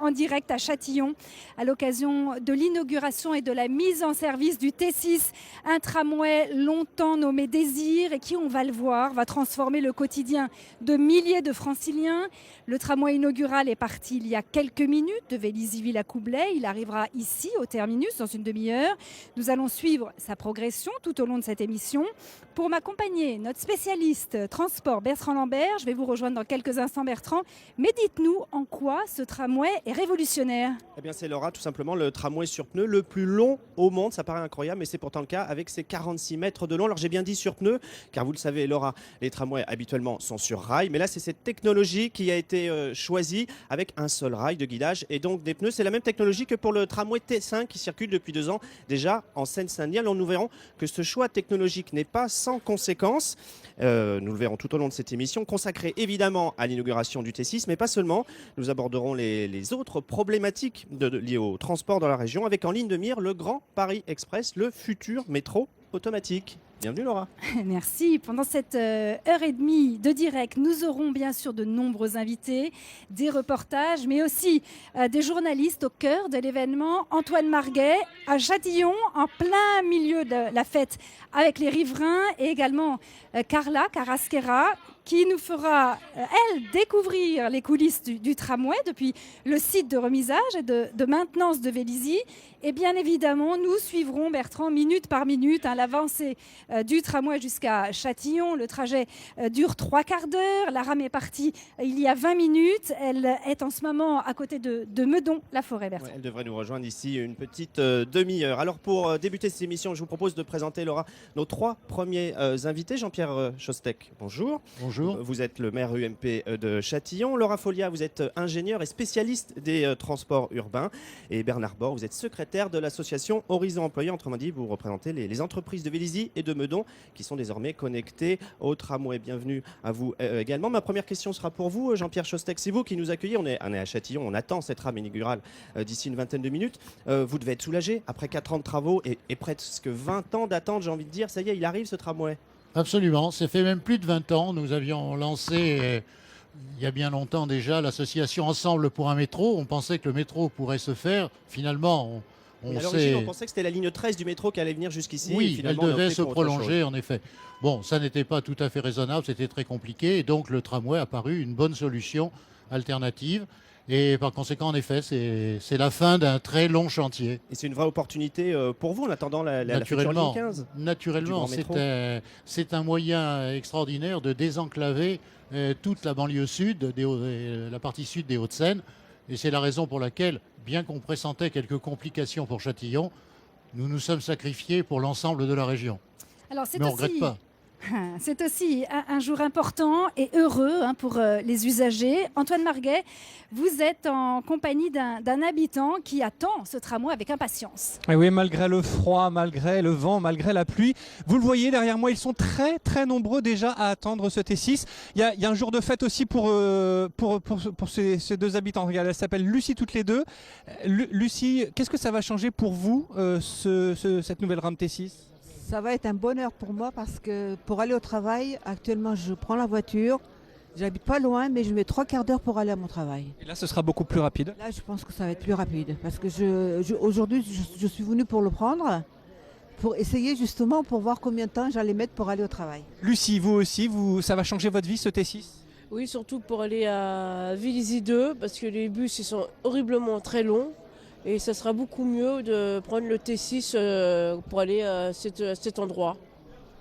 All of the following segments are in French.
En direct à Châtillon à l'occasion de l'inauguration et de la mise en service du T6, un tramway longtemps nommé Désir et qui, on va le voir, va transformer le quotidien de milliers de franciliens. Le tramway inaugural est parti il y a quelques minutes de Vélizyville à Coublet. Il arrivera ici au terminus dans une demi-heure. Nous allons suivre sa progression tout au long de cette émission. Pour m'accompagner, notre spécialiste transport Bertrand Lambert. Je vais vous rejoindre dans quelques instants, Bertrand. Mais dites-nous en quoi ce tramway est révolutionnaire. Eh bien c'est Laura, tout simplement le tramway sur pneus le plus long au monde. Ça paraît incroyable, mais c'est pourtant le cas avec ses 46 mètres de long. Alors j'ai bien dit sur pneus, car vous le savez Laura, les tramways habituellement sont sur rail. Mais là c'est cette technologie qui a été choisie avec un seul rail de guidage et donc des pneus. C'est la même technologie que pour le tramway T5 qui circule depuis 2 ans déjà en Seine-Saint-Denis. Alors nous verrons que ce choix technologique n'est pas sans conséquences. Nous le verrons tout au long de cette émission, consacrée évidemment à l'inauguration du T6, mais pas seulement. Nous aborderons les autres problématiques liées au transport dans la région, avec en ligne de mire le Grand Paris Express, le futur métro automatique. Bienvenue Laura. Merci. Pendant cette heure et demie de direct, nous aurons bien sûr de nombreux invités, des reportages, mais aussi des journalistes au cœur de l'événement. Antoine Marguet à Châtillon, en plein milieu de la fête avec les riverains, et également Carla Carrasquera, qui nous fera, elle, découvrir les coulisses du tramway depuis le site de remisage et de maintenance de Vélizy. Et bien évidemment, nous suivrons, Bertrand, minute par minute, l'avancée du tramway jusqu'à Châtillon. Le trajet dure 3/4 d'heure. La rame est partie il y a 20 minutes. Elle est en ce moment à côté de Meudon-la-Forêt, Bertrand. Ouais, elle devrait nous rejoindre ici une petite demi-heure. Alors pour débuter cette émission, je vous propose de présenter, Laura, nos 3 premiers invités. Jean-Pierre Chostec, bonjour. Bonjour. Vous êtes le maire UMP de Châtillon. Laura Folia, vous êtes ingénieur et spécialiste des transports urbains. Et Bernard Bord, vous êtes secrétaire de l'association Horizon Employeur. Autrement dit, vous représentez les entreprises de Vélizy et de Meudon qui sont désormais connectées au tramway. Bienvenue à vous également. Ma première question sera pour vous, Jean-Pierre Chostec. C'est vous qui nous accueillez. On est à Châtillon, on attend cette rame inaugurale d'ici une vingtaine de minutes. Vous devez être soulagé après 4 ans de travaux et presque 20 ans d'attente, j'ai envie de dire. Ça y est, il arrive ce tramway. Absolument, ça fait même plus de 20 ans. Nous avions lancé, il y a bien longtemps déjà, l'association Ensemble pour un métro. On pensait que le métro pourrait se faire. Finalement, à l'origine, on pensait que c'était la ligne 13 du métro qui allait venir jusqu'ici. Oui, finalement, elle devait se prolonger, en effet. Bon, ça n'était pas tout à fait raisonnable, c'était très compliqué. Et donc, le tramway a paru une bonne solution alternative. Et par conséquent, en effet, c'est la fin d'un très long chantier. Et c'est une vraie opportunité pour vous en attendant la future ligne 15. Naturellement, c'est un moyen extraordinaire de désenclaver toute la banlieue sud, la partie sud des Hauts-de-Seine. Et c'est la raison pour laquelle, bien qu'on pressentait quelques complications pour Châtillon, nous nous sommes sacrifiés pour l'ensemble de la région. Alors, mais on ne regrette pas. C'est aussi un jour important et heureux pour les usagers. Antoine Marguet, vous êtes en compagnie d'un habitant qui attend ce tramway avec impatience. Et oui, malgré le froid, malgré le vent, malgré la pluie. Vous le voyez derrière moi, ils sont très très nombreux déjà à attendre ce T6. Il y a un jour de fête aussi pour ces 2 habitants. Regardez, elles s'appellent Lucie toutes les 2. Lucie, qu'est-ce que ça va changer pour vous, cette nouvelle rame T6 ? Ça va être un bonheur pour moi parce que pour aller au travail, actuellement je prends la voiture. J'habite pas loin, mais je mets 3/4 d'heure pour aller à mon travail. Et là, ce sera beaucoup plus rapide. Là, je pense que ça va être plus rapide parce que aujourd'hui, je suis venue pour le prendre, pour essayer justement pour voir combien de temps j'allais mettre pour aller au travail. Lucie, vous aussi, ça va changer votre vie ce T6 ? Oui, surtout pour aller à Vélizy 2 parce que les bus ils sont horriblement très longs. Et ça sera beaucoup mieux de prendre le T6 pour aller à cet endroit.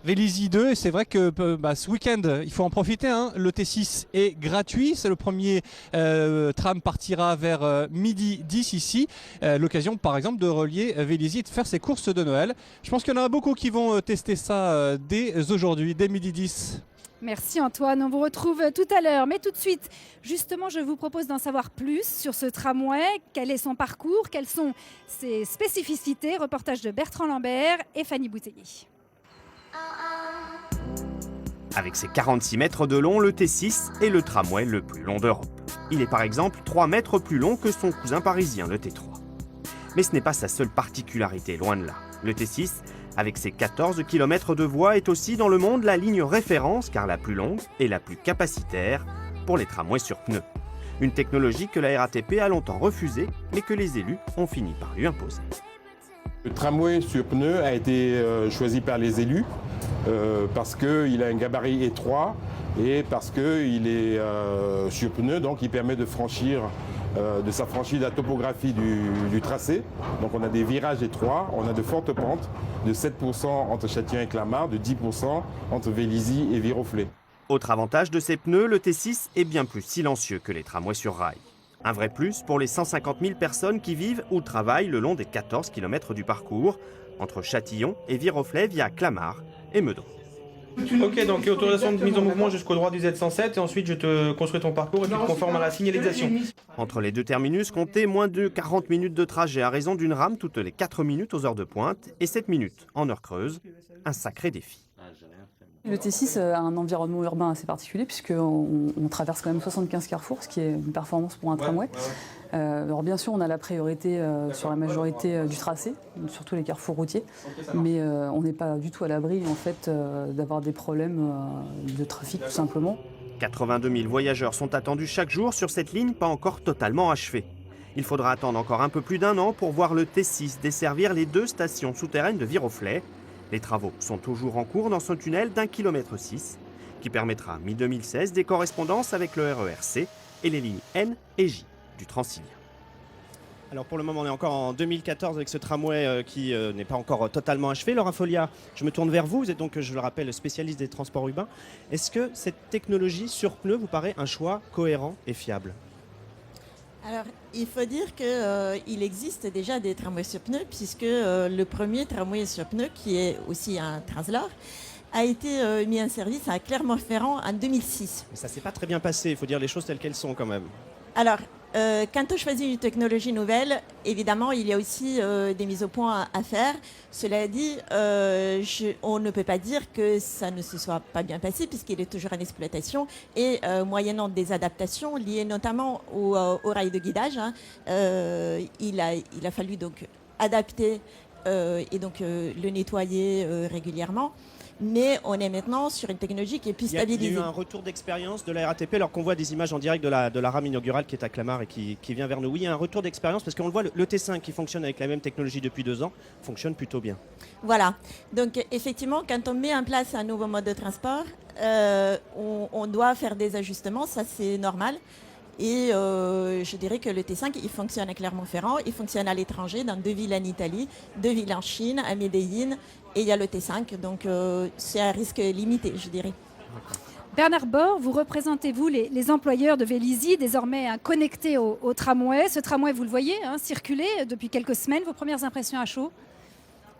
Vélizy 2, et c'est vrai que ce week-end, il faut en profiter. Le T6 est gratuit. C'est le premier tram partira vers 12h10 ici. L'occasion, par exemple, de relier Vélizy et de faire ses courses de Noël. Je pense qu'il y en aura beaucoup qui vont tester ça dès aujourd'hui, dès 12h10. Merci Antoine, on vous retrouve tout à l'heure. Mais tout de suite, justement, je vous propose d'en savoir plus sur ce tramway. Quel est son parcours? Quelles sont ses spécificités? Reportage de Bertrand Lambert et Fanny Boutellier. Avec ses 46 mètres de long, le T6 est le tramway le plus long d'Europe. Il est par exemple 3 mètres plus long que son cousin parisien, le T3. Mais ce n'est pas sa seule particularité, loin de là. Le T6, avec ses 14 km de voies, est aussi dans le monde la ligne référence, car la plus longue et la plus capacitaire pour les tramways sur pneus. Une technologie que la RATP a longtemps refusée, mais que les élus ont fini par lui imposer. Le tramway sur pneus a été choisi par les élus parce qu'il a un gabarit étroit et parce qu'il est sur pneus, donc il permet de s'affranchir de la topographie du tracé. Donc on a des virages étroits, on a de fortes pentes, de 7% entre Châtillon et Clamart, de 10% entre Vélizy et Viroflay. Autre avantage de ces pneus, le T6 est bien plus silencieux que les tramways sur rail. Un vrai plus pour les 150 000 personnes qui vivent ou travaillent le long des 14 km du parcours, entre Châtillon et Viroflay via Clamart et Meudon. Ok, donc autorisation de mise en mouvement jusqu'au droit du Z107 et ensuite je te construis ton parcours et tu te conformes à la signalisation. Entre les deux terminus, comptez moins de 40 minutes de trajet à raison d'une rame toutes les 4 minutes aux heures de pointe et 7 minutes en heure creuse. Un sacré défi. Le T6 a un environnement urbain assez particulier puisqu'on traverse quand même 75 carrefours, ce qui est une performance pour un tramway. Alors bien sûr, on a la priorité sur la majorité du tracé, surtout les carrefours routiers, mais on n'est pas du tout à l'abri en fait d'avoir des problèmes de trafic tout simplement. 82 000 voyageurs sont attendus chaque jour sur cette ligne pas encore totalement achevée. Il faudra attendre encore un peu plus d'1 an pour voir le T6 desservir les 2 stations souterraines de Viroflay. Les travaux sont toujours en cours dans ce tunnel d'1,6 km qui permettra mi-2016 des correspondances avec le RER-C et les lignes N et J du Transilien. Alors pour le moment, on est encore en 2014 avec ce tramway qui n'est pas encore totalement achevé. Laura Folia, je me tourne vers vous. Vous êtes donc, je le rappelle, spécialiste des transports urbains. Est-ce que cette technologie sur pneus vous paraît un choix cohérent et fiable ? Alors, il faut dire qu'il existe déjà des tramways sur pneus, puisque le premier tramway sur pneus, qui est aussi un Translor, a été mis en service à Clermont-Ferrand en 2006. Mais ça ne s'est pas très bien passé, il faut dire les choses telles qu'elles sont quand même. Alors, quand on choisit une technologie nouvelle, évidemment, il y a aussi des mises au point à faire. Cela dit, on ne peut pas dire que ça ne se soit pas bien passé puisqu'il est toujours en exploitation et moyennant des adaptations liées notamment au rail de guidage, il a fallu donc adapter et donc le nettoyer régulièrement. Mais on est maintenant sur une technologie qui est plus stabilisée. Il y a eu un retour d'expérience de la RATP alors qu'on voit des images en direct de la rame inaugurale qui est à Clamart et qui vient vers nous. Oui, il y a un retour d'expérience parce qu'on le voit, le T5 qui fonctionne avec la même technologie depuis 2 ans fonctionne plutôt bien. Voilà. Donc effectivement, quand on met en place un nouveau mode de transport, on doit faire des ajustements, ça c'est normal. Et je dirais que le T5, il fonctionne à Clermont-Ferrand, il fonctionne à l'étranger, dans 2 villes en Italie, 2 villes en Chine, à Medellín, et il y a le T5. Donc c'est un risque limité, je dirais. Bernard Bord, vous représentez, vous, les employeurs de Vélizy, désormais connectés au tramway. Ce tramway, vous le voyez, circuler depuis quelques semaines. Vos premières impressions à chaud ?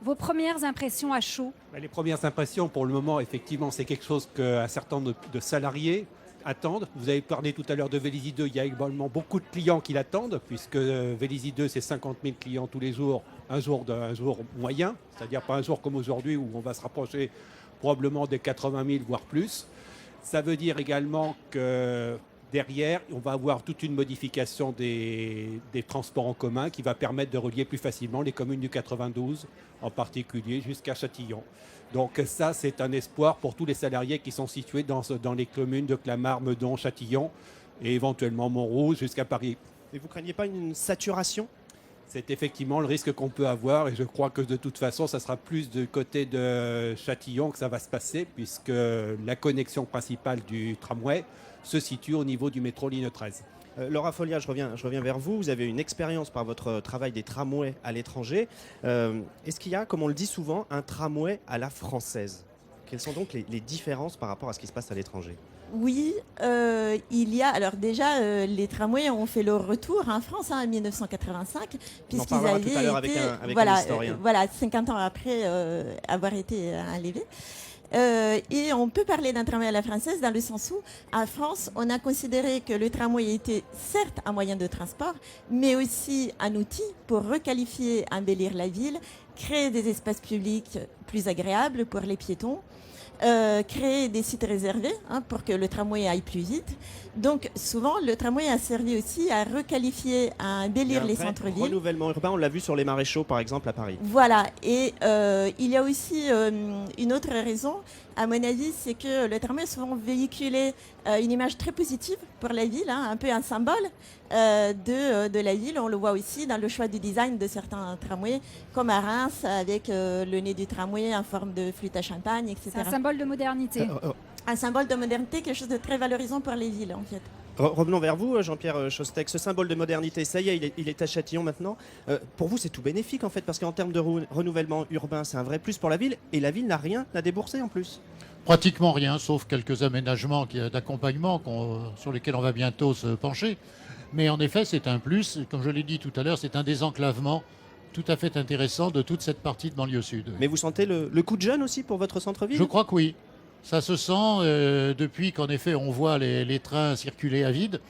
Les premières impressions, pour le moment, effectivement, c'est quelque chose qu'un certain nombre de salariés attendent. Vous avez parlé tout à l'heure de Vélizy 2, il y a également beaucoup de clients qui l'attendent, puisque Vélizy 2, c'est 50 000 clients tous les jours, un jour moyen, c'est-à-dire pas un jour comme aujourd'hui où on va se rapprocher probablement des 80 000, voire plus. Ça veut dire également que derrière, on va avoir toute une modification des transports en commun qui va permettre de relier plus facilement les communes du 92, en particulier jusqu'à Châtillon. Donc ça, c'est un espoir pour tous les salariés qui sont situés dans les communes de Clamart, Meudon, Châtillon et éventuellement Montrouge jusqu'à Paris. Et vous ne craignez pas une saturation ? C'est effectivement le risque qu'on peut avoir et je crois que de toute façon, ça sera plus du côté de Châtillon que ça va se passer puisque la connexion principale du tramway se situe au niveau du métro ligne 13. Laura Folia, je reviens vers vous. Vous avez une expérience par votre travail des tramways à l'étranger. Est-ce qu'il y a, comme on le dit souvent, un tramway à la française ? Quelles sont donc les différences par rapport à ce qui se passe à l'étranger ? Oui, il y a. Alors déjà, les tramways ont fait leur retour en France en 1985, puisqu'ils avaient tout à l'heure été, avec un historien. 50 ans après avoir été enlevés. Et on peut parler d'un tramway à la française dans le sens où, en France, on a considéré que le tramway était certes un moyen de transport, mais aussi un outil pour requalifier, embellir la ville, créer des espaces publics plus agréables pour les piétons, créer des sites réservés pour que le tramway aille plus vite. Donc souvent, le tramway a servi aussi à requalifier, à embellir les centres-villes. Renouvellement urbain, on l'a vu sur les Maréchaux par exemple à Paris. Voilà, et il y a aussi une autre raison. à mon avis, c'est que le tramway a souvent véhiculé une image très positive pour la ville, un peu un symbole de la ville. On le voit aussi dans le choix du design de certains tramways, comme à Reims, avec le nez du tramway en forme de flûte à champagne, etc. C'est un symbole de modernité. Un symbole de modernité, quelque chose de très valorisant pour les villes, en fait. Revenons vers vous, Jean-Pierre Chostec. Ce symbole de modernité, ça y est, il est à Châtillon maintenant. Pour vous, c'est tout bénéfique en fait, parce qu'en termes de renouvellement urbain, c'est un vrai plus pour la ville, et la ville n'a rien à débourser en plus. Pratiquement rien, sauf quelques aménagements d'accompagnement sur lesquels on va bientôt se pencher. Mais en effet, c'est un plus. Comme je l'ai dit tout à l'heure, c'est un désenclavement tout à fait intéressant de toute cette partie de banlieue sud. Mais vous sentez le coup de jeune aussi pour votre centre-ville? Je crois que oui. Ça se sent depuis qu'en effet on voit les trains circuler à vide.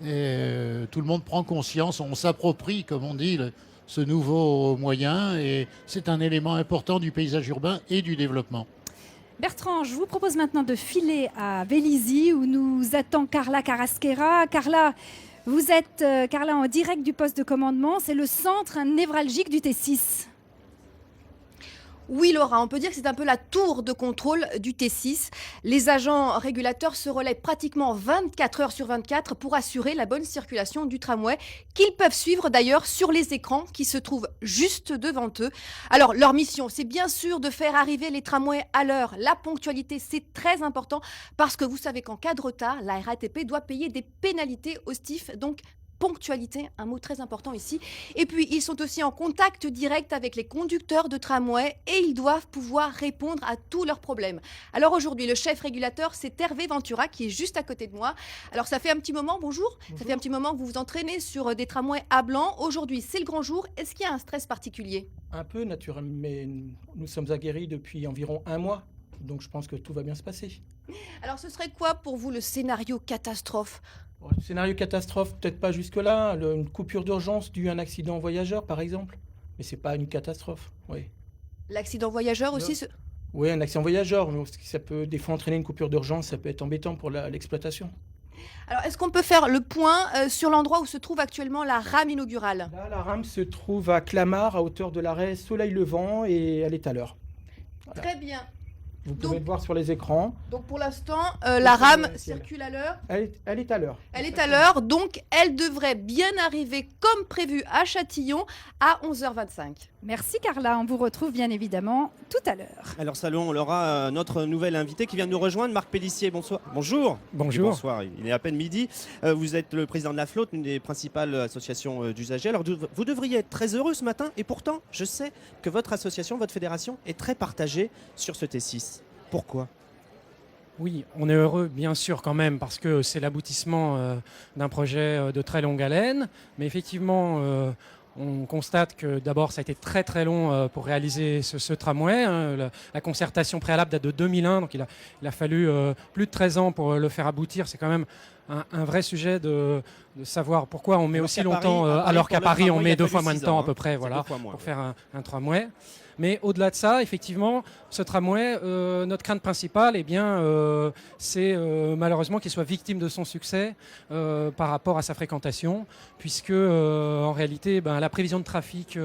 Et, tout le monde prend conscience, on s'approprie, comme on dit, ce nouveau moyen. Et c'est un élément important du paysage urbain et du développement. Bertrand, je vous propose maintenant de filer à Vélizy où nous attend Carla Carrasquera. Carla, vous êtes en direct du poste de commandement. C'est le centre névralgique du T6. Oui Laura, on peut dire que c'est un peu la tour de contrôle du T6. Les agents régulateurs se relaient pratiquement 24 heures sur 24 pour assurer la bonne circulation du tramway, qu'ils peuvent suivre d'ailleurs sur les écrans qui se trouvent juste devant eux. Alors leur mission, c'est bien sûr de faire arriver les tramways à l'heure. La ponctualité, c'est très important parce que vous savez qu'en cas de retard, la RATP doit payer des pénalités au STIF, donc ponctualité, un mot très important ici. Et puis, ils sont aussi en contact direct avec les conducteurs de tramway et ils doivent pouvoir répondre à tous leurs problèmes. Alors aujourd'hui, le chef régulateur, c'est Hervé Ventura qui est juste à côté de moi. Alors ça fait un petit moment, bonjour. Ça fait un petit moment que vous vous entraînez sur des tramways à blanc. Aujourd'hui, c'est le grand jour. Est-ce qu'il y a un stress particulier? Un peu, naturellement, mais nous sommes aguerris depuis environ 1 mois. Donc je pense que tout va bien se passer. Alors ce serait quoi pour vous le scénario catastrophe? Le scénario catastrophe, peut-être pas jusque-là. Une coupure d'urgence due à un accident voyageur, par exemple. Mais c'est pas une catastrophe, oui. L'accident voyageur aussi Oui, un accident voyageur. Ça peut des fois entraîner une coupure d'urgence, ça peut être embêtant pour l'exploitation. Alors, est-ce qu'on peut faire le point sur l'endroit où se trouve actuellement la rame inaugurale? Là, la rame se trouve à Clamart, à hauteur de l'arrêt Soleil Levant, et elle est à l'heure. Voilà. Très bien. Vous pouvez le voir sur les écrans. Donc pour l'instant, la rame circule à l'heure. Elle est à l'heure. Elle est à l'heure, donc elle devrait bien arriver comme prévu à Châtillon à 11h25. Merci Carla, on vous retrouve bien évidemment tout à l'heure. Alors saluons, on aura notre nouvel invité qui vient de nous rejoindre, Marc Pélissier. Bonsoir. Bonjour. Bonjour. Bonsoir, il est à peine midi. Vous êtes le président de la Flotte, une des principales associations d'usagers. Alors vous devriez être très heureux ce matin et pourtant, je sais que votre association, votre fédération est très partagée sur ce T6. Pourquoi ? Oui, on est heureux bien sûr quand même parce que c'est l'aboutissement d'un projet de très longue haleine. Mais effectivement, on constate que d'abord ça a été très très long pour réaliser ce tramway. La concertation préalable date de 2001, donc il a fallu plus de 13 ans pour le faire aboutir. C'est quand même un vrai sujet de savoir pourquoi on met aussi longtemps, alors qu'à Paris on met 2 fois moins de temps à peu près pour faire un tramway. Mais au-delà de ça, effectivement, ce tramway, notre crainte principale, c'est malheureusement qu'il soit victime de son succès par rapport à sa fréquentation, puisque en réalité, la prévision de trafic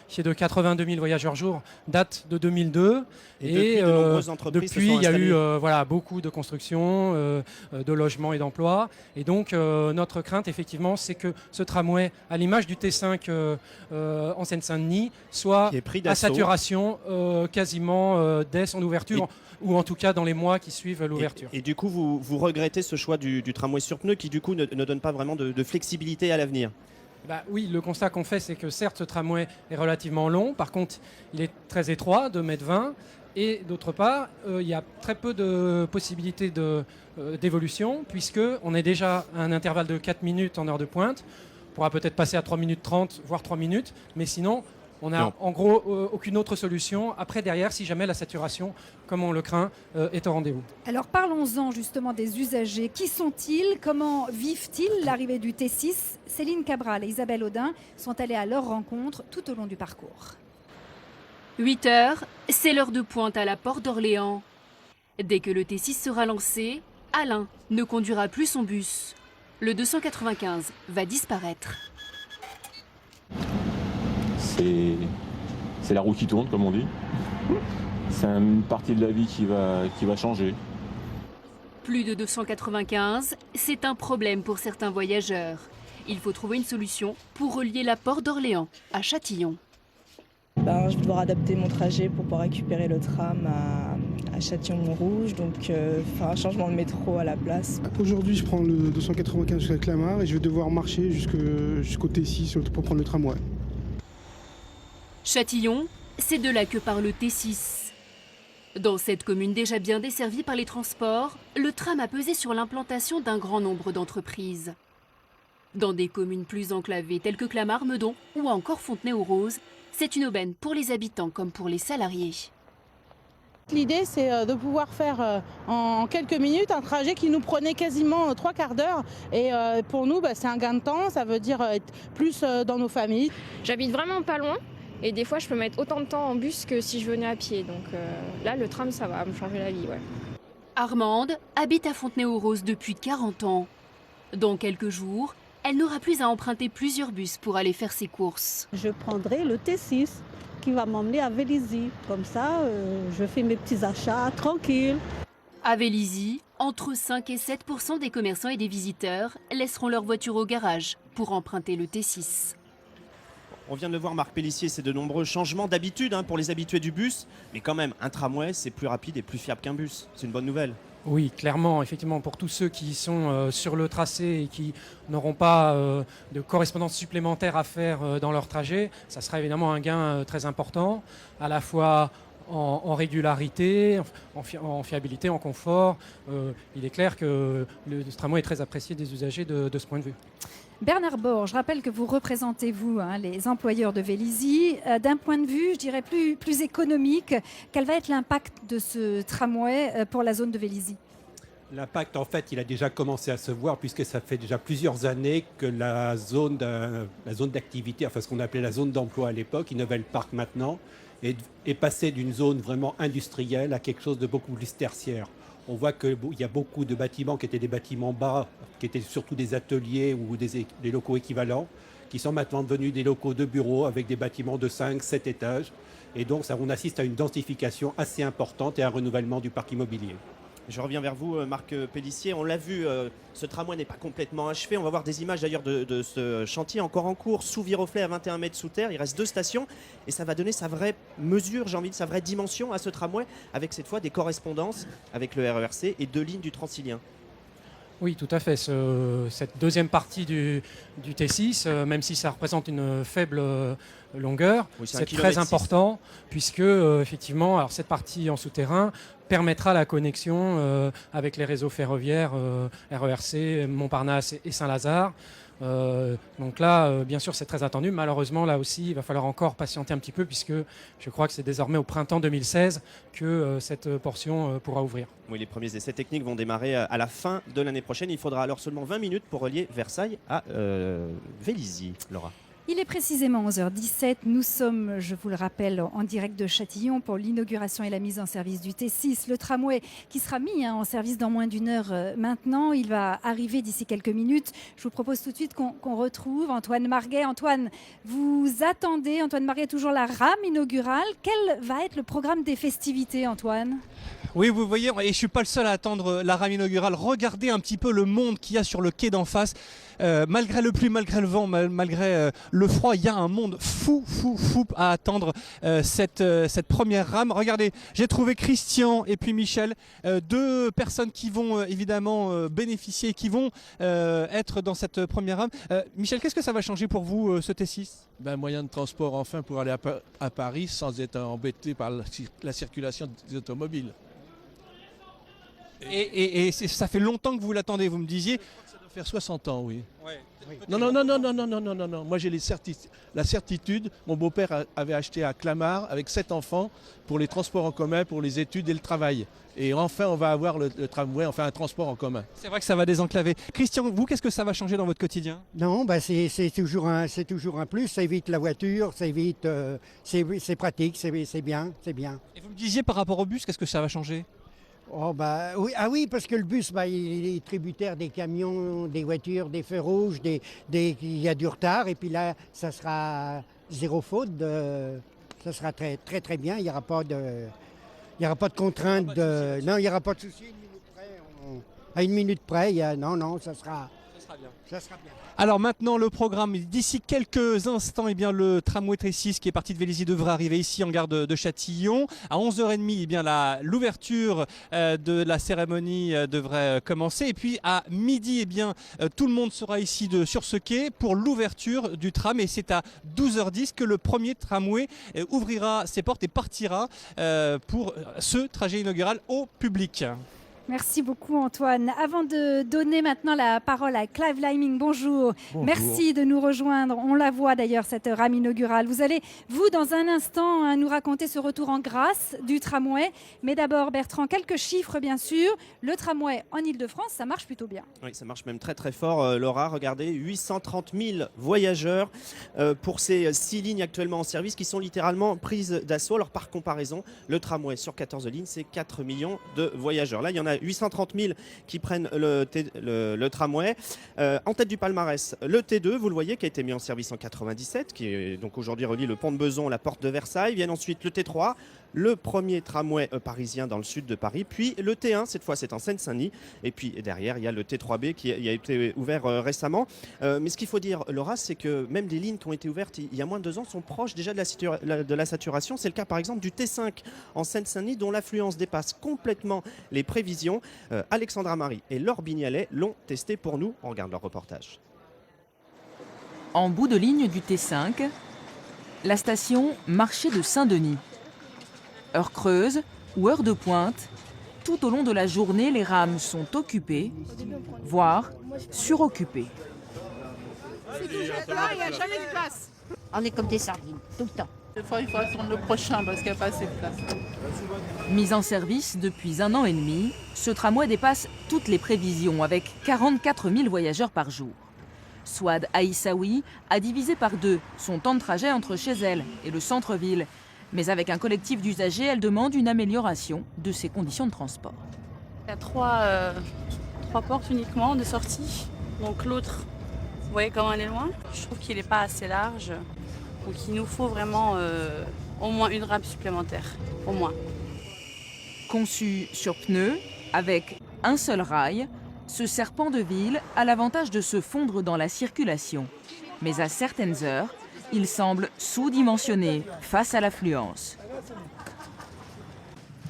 qui est de 82 000 voyageurs jour date de 2002. Et depuis, il y a eu beaucoup de constructions, de logements et d'emplois. Et donc, notre crainte, effectivement, c'est que ce tramway, à l'image du T5 en Seine-Saint-Denis, soit à saturation quasiment dès son ouverture, ou en tout cas dans les mois qui suivent l'ouverture. Et du coup, vous regrettez ce choix du tramway sur pneus qui du coup ne donne pas vraiment de flexibilité à l'avenir? Oui, le constat qu'on fait, c'est que certes, ce tramway est relativement long. Par contre, il est très étroit, 2,20 m. Et d'autre part, il y a très peu de possibilités d'évolution, puisqu'on est déjà à un intervalle de 4 minutes en heure de pointe. On pourra peut-être passer à 3 minutes 30, voire 3 minutes. Mais sinon, on n'a en gros aucune autre solution. Après, derrière, si jamais la saturation, comme on le craint, est au rendez-vous. Alors parlons-en justement des usagers. Qui sont-ils? Comment vivent-ils l'arrivée du T6? Céline Cabral et Isabelle Audin sont allées à leur rencontre tout au long du parcours. 8 heures, c'est l'heure de pointe à la porte d'Orléans. Dès que le T6 sera lancé, Alain ne conduira plus son bus. Le 295 va disparaître. C'est la roue qui tourne, comme on dit. c'est une partie de la vie qui va changer. Plus de 295, c'est un problème pour certains voyageurs. Il faut trouver une solution pour relier la Porte d'Orléans à Châtillon. Je vais devoir adapter mon trajet pour pouvoir récupérer le tram à Châtillon-Montrouge, donc faire un changement de métro à la place. Aujourd'hui, je prends le 295 jusqu'à Clamart et je vais devoir marcher jusqu'au T6 pour prendre le tramway. Châtillon, c'est de là que part le T6. Dans cette commune déjà bien desservie par les transports, le tram a pesé sur l'implantation d'un grand nombre d'entreprises. Dans des communes plus enclavées telles que Clamart, Meudon ou encore Fontenay-aux-Roses, c'est une aubaine pour les habitants comme pour les salariés. L'idée, c'est de pouvoir faire en quelques minutes un trajet qui nous prenait quasiment 3 quarts d'heure. Et pour nous, c'est un gain de temps, ça veut dire être plus dans nos familles. J'habite vraiment pas loin et des fois, je peux mettre autant de temps en bus que si je venais à pied. Donc là, le tram, ça va me changer la vie. Ouais. Armande habite à Fontenay-aux-Roses depuis 40 ans. Dans quelques jours, elle n'aura plus à emprunter plusieurs bus pour aller faire ses courses. Je prendrai le T6 qui va m'emmener à Vélizy. Comme ça, je fais mes petits achats tranquille. À Vélizy, entre 5 et 7% des commerçants et des visiteurs laisseront leur voiture au garage pour emprunter le T6. On vient de le voir, Marc Pellissier, c'est de nombreux changements d'habitude pour les habitués du bus. Mais quand même, un tramway, c'est plus rapide et plus fiable qu'un bus. C'est une bonne nouvelle. Oui, clairement, effectivement, pour tous ceux qui sont sur le tracé et qui n'auront pas de correspondance supplémentaire à faire dans leur trajet, ça sera évidemment un gain très important, à la fois en régularité, en fiabilité, en confort. Il est clair que le tramway est très apprécié des usagers de ce point de vue. Bernard Borg, je rappelle que vous représentez, vous, les employeurs de Vélizy. D'un point de vue, je dirais, plus économique, quel va être l'impact de ce tramway pour la zone de Vélizy ? L'impact, en fait, il a déjà commencé à se voir puisque ça fait déjà plusieurs années que la zone d'activité, enfin ce qu'on appelait la zone d'emploi à l'époque, Innovel Park maintenant, est passée d'une zone vraiment industrielle à quelque chose de beaucoup plus tertiaire. On voit qu'il y a beaucoup de bâtiments qui étaient des bâtiments bas, qui étaient surtout des ateliers ou des locaux équivalents, qui sont maintenant devenus des locaux de bureaux avec des bâtiments de 5, 7 étages. Et donc, on assiste à une densification assez importante et à un renouvellement du parc immobilier. Je reviens vers vous, Marc Pellissier. On l'a vu, ce tramway n'est pas complètement achevé. On va voir des images d'ailleurs de ce chantier encore en cours, sous Viroflay à 21 mètres sous terre. Il reste 2 stations et ça va donner sa vraie mesure, sa vraie dimension à ce tramway, avec cette fois des correspondances avec le RERC et 2 lignes du Transilien. Oui, tout à fait. Cette deuxième partie du T6, même si ça représente une faible longueur, oui, c'est très important puisque effectivement, alors cette partie en souterrain permettra la connexion avec les réseaux ferroviaires RERC, Montparnasse et Saint-Lazare. Donc là, bien sûr, c'est très attendu. Malheureusement, là aussi, il va falloir encore patienter un petit peu puisque je crois que c'est désormais au printemps 2016 que cette portion pourra ouvrir. Oui, les premiers essais techniques vont démarrer à la fin de l'année prochaine. Il faudra alors seulement 20 minutes pour relier Versailles à Vélizy. Laura. Il est précisément 11h17. Nous sommes, je vous le rappelle, en direct de Châtillon pour l'inauguration et la mise en service du T6, le tramway qui sera mis en service dans moins d'une heure maintenant. Il va arriver d'ici quelques minutes. Je vous propose tout de suite qu'on retrouve Antoine Marguet. Antoine, vous attendez, Antoine Marguet, toujours la rame inaugurale. Quel va être le programme des festivités, Antoine ? Oui, vous voyez, et je ne suis pas le seul à attendre la rame inaugurale. Regardez un petit peu le monde qu'il y a sur le quai d'en face. Malgré le pluie, malgré le vent, malgré le froid, il y a un monde fou à attendre cette première rame. Regardez, j'ai trouvé Christian et puis Michel, 2 personnes qui vont évidemment bénéficier, qui vont être dans cette première rame. Michel, qu'est-ce que ça va changer pour vous, ce T6 ? Moyen de transport enfin pour aller à Paris sans être embêté par la circulation des automobiles. Et ça fait longtemps que vous l'attendez, vous me disiez. Ça doit faire 60 ans, oui. Ouais. Non. Moi, j'ai la certitude. Mon beau-père avait acheté à Clamart avec 7 enfants pour les transports en commun, pour les études et le travail. Et enfin, on va avoir le tramway, enfin un transport en commun. C'est vrai que ça va désenclaver. Christian, vous, qu'est-ce que ça va changer dans votre quotidien ? Non, c'est toujours un plus. Ça évite la voiture, ça évite, c'est pratique, c'est bien. Et vous me disiez par rapport au bus, qu'est-ce que ça va changer ? Oui, parce que le bus, il est tributaire des camions, des voitures, des feux rouges, il y a du retard. Et puis là, ça sera zéro faute. Ça sera très bien. Il n'y aura pas n'y aura pas de contrainte de... Non, il n'y aura pas de souci. À une minute près, non, ça sera bien. Alors maintenant le programme, d'ici quelques instants, eh bien, le tramway T6 qui est parti de Vélizy devrait arriver ici en gare de Châtillon. À 11h30, eh bien, l'ouverture de la cérémonie devrait commencer. Et puis à midi, eh bien, tout le monde sera ici sur ce quai pour l'ouverture du tram. Et c'est à 12h10 que le premier tramway ouvrira ses portes et partira pour ce trajet inaugural au public. Merci beaucoup Antoine. Avant de donner maintenant la parole à Clive Liming, bonjour. Merci de nous rejoindre. On la voit d'ailleurs cette rame inaugurale. Vous allez, vous, dans un instant, nous raconter ce retour en grâce du tramway. Mais d'abord Bertrand, quelques chiffres bien sûr. Le tramway en Ile-de-France, ça marche plutôt bien. Oui, ça marche même très très fort. Laura, regardez, 830 000 voyageurs pour ces 6 lignes actuellement en service qui sont littéralement prises d'assaut. Alors par comparaison, le tramway sur 14 lignes, c'est 4 millions de voyageurs. Là, il y en a 830 000 qui prennent le tramway. En tête du palmarès, le T2, vous le voyez, qui a été mis en service en 97, qui est donc aujourd'hui relie le pont de Besançon, la porte de Versailles. Viennent ensuite le T3, le premier tramway parisien dans le sud de Paris, puis le T1, cette fois c'est en Seine-Saint-Denis, et puis derrière il y a le T3B qui a été ouvert récemment. Mais ce qu'il faut dire, Laura, c'est que même des lignes qui ont été ouvertes il y a moins de 2 ans sont proches déjà de la saturation. C'est le cas par exemple du T5 en Seine-Saint-Denis, dont l'affluence dépasse complètement les prévisions. Alexandra Marie et Laure Bignalet l'ont testé pour nous. On regarde leur reportage. En bout de ligne du T5, la station Marché de Saint-Denis. Heure creuse ou heure de pointe, tout au long de la journée, les rames sont occupées, voire suroccupées. C'est toujours plein, il n'y a jamais de place. On est comme des sardines, tout le temps. Des fois, il faut attendre le prochain parce qu'il n'y a pas assez de place. Mis en service depuis 1 an et demi, ce tramway dépasse toutes les prévisions avec 44 000 voyageurs par jour. Souad Aïssaoui a divisé par 2 son temps de trajet entre chez elle et le centre-ville. Mais avec un collectif d'usagers, elle demande une amélioration de ses conditions de transport. Il y a 3 portes uniquement de sortie. Donc l'autre, vous voyez comment elle est loin. Je trouve qu'il n'est pas assez large. Donc il nous faut vraiment au moins une rame supplémentaire, au moins. Conçu sur pneus, avec un seul rail, ce serpent de ville a l'avantage de se fondre dans la circulation. Mais à certaines heures, il semble sous-dimensionné face à l'affluence.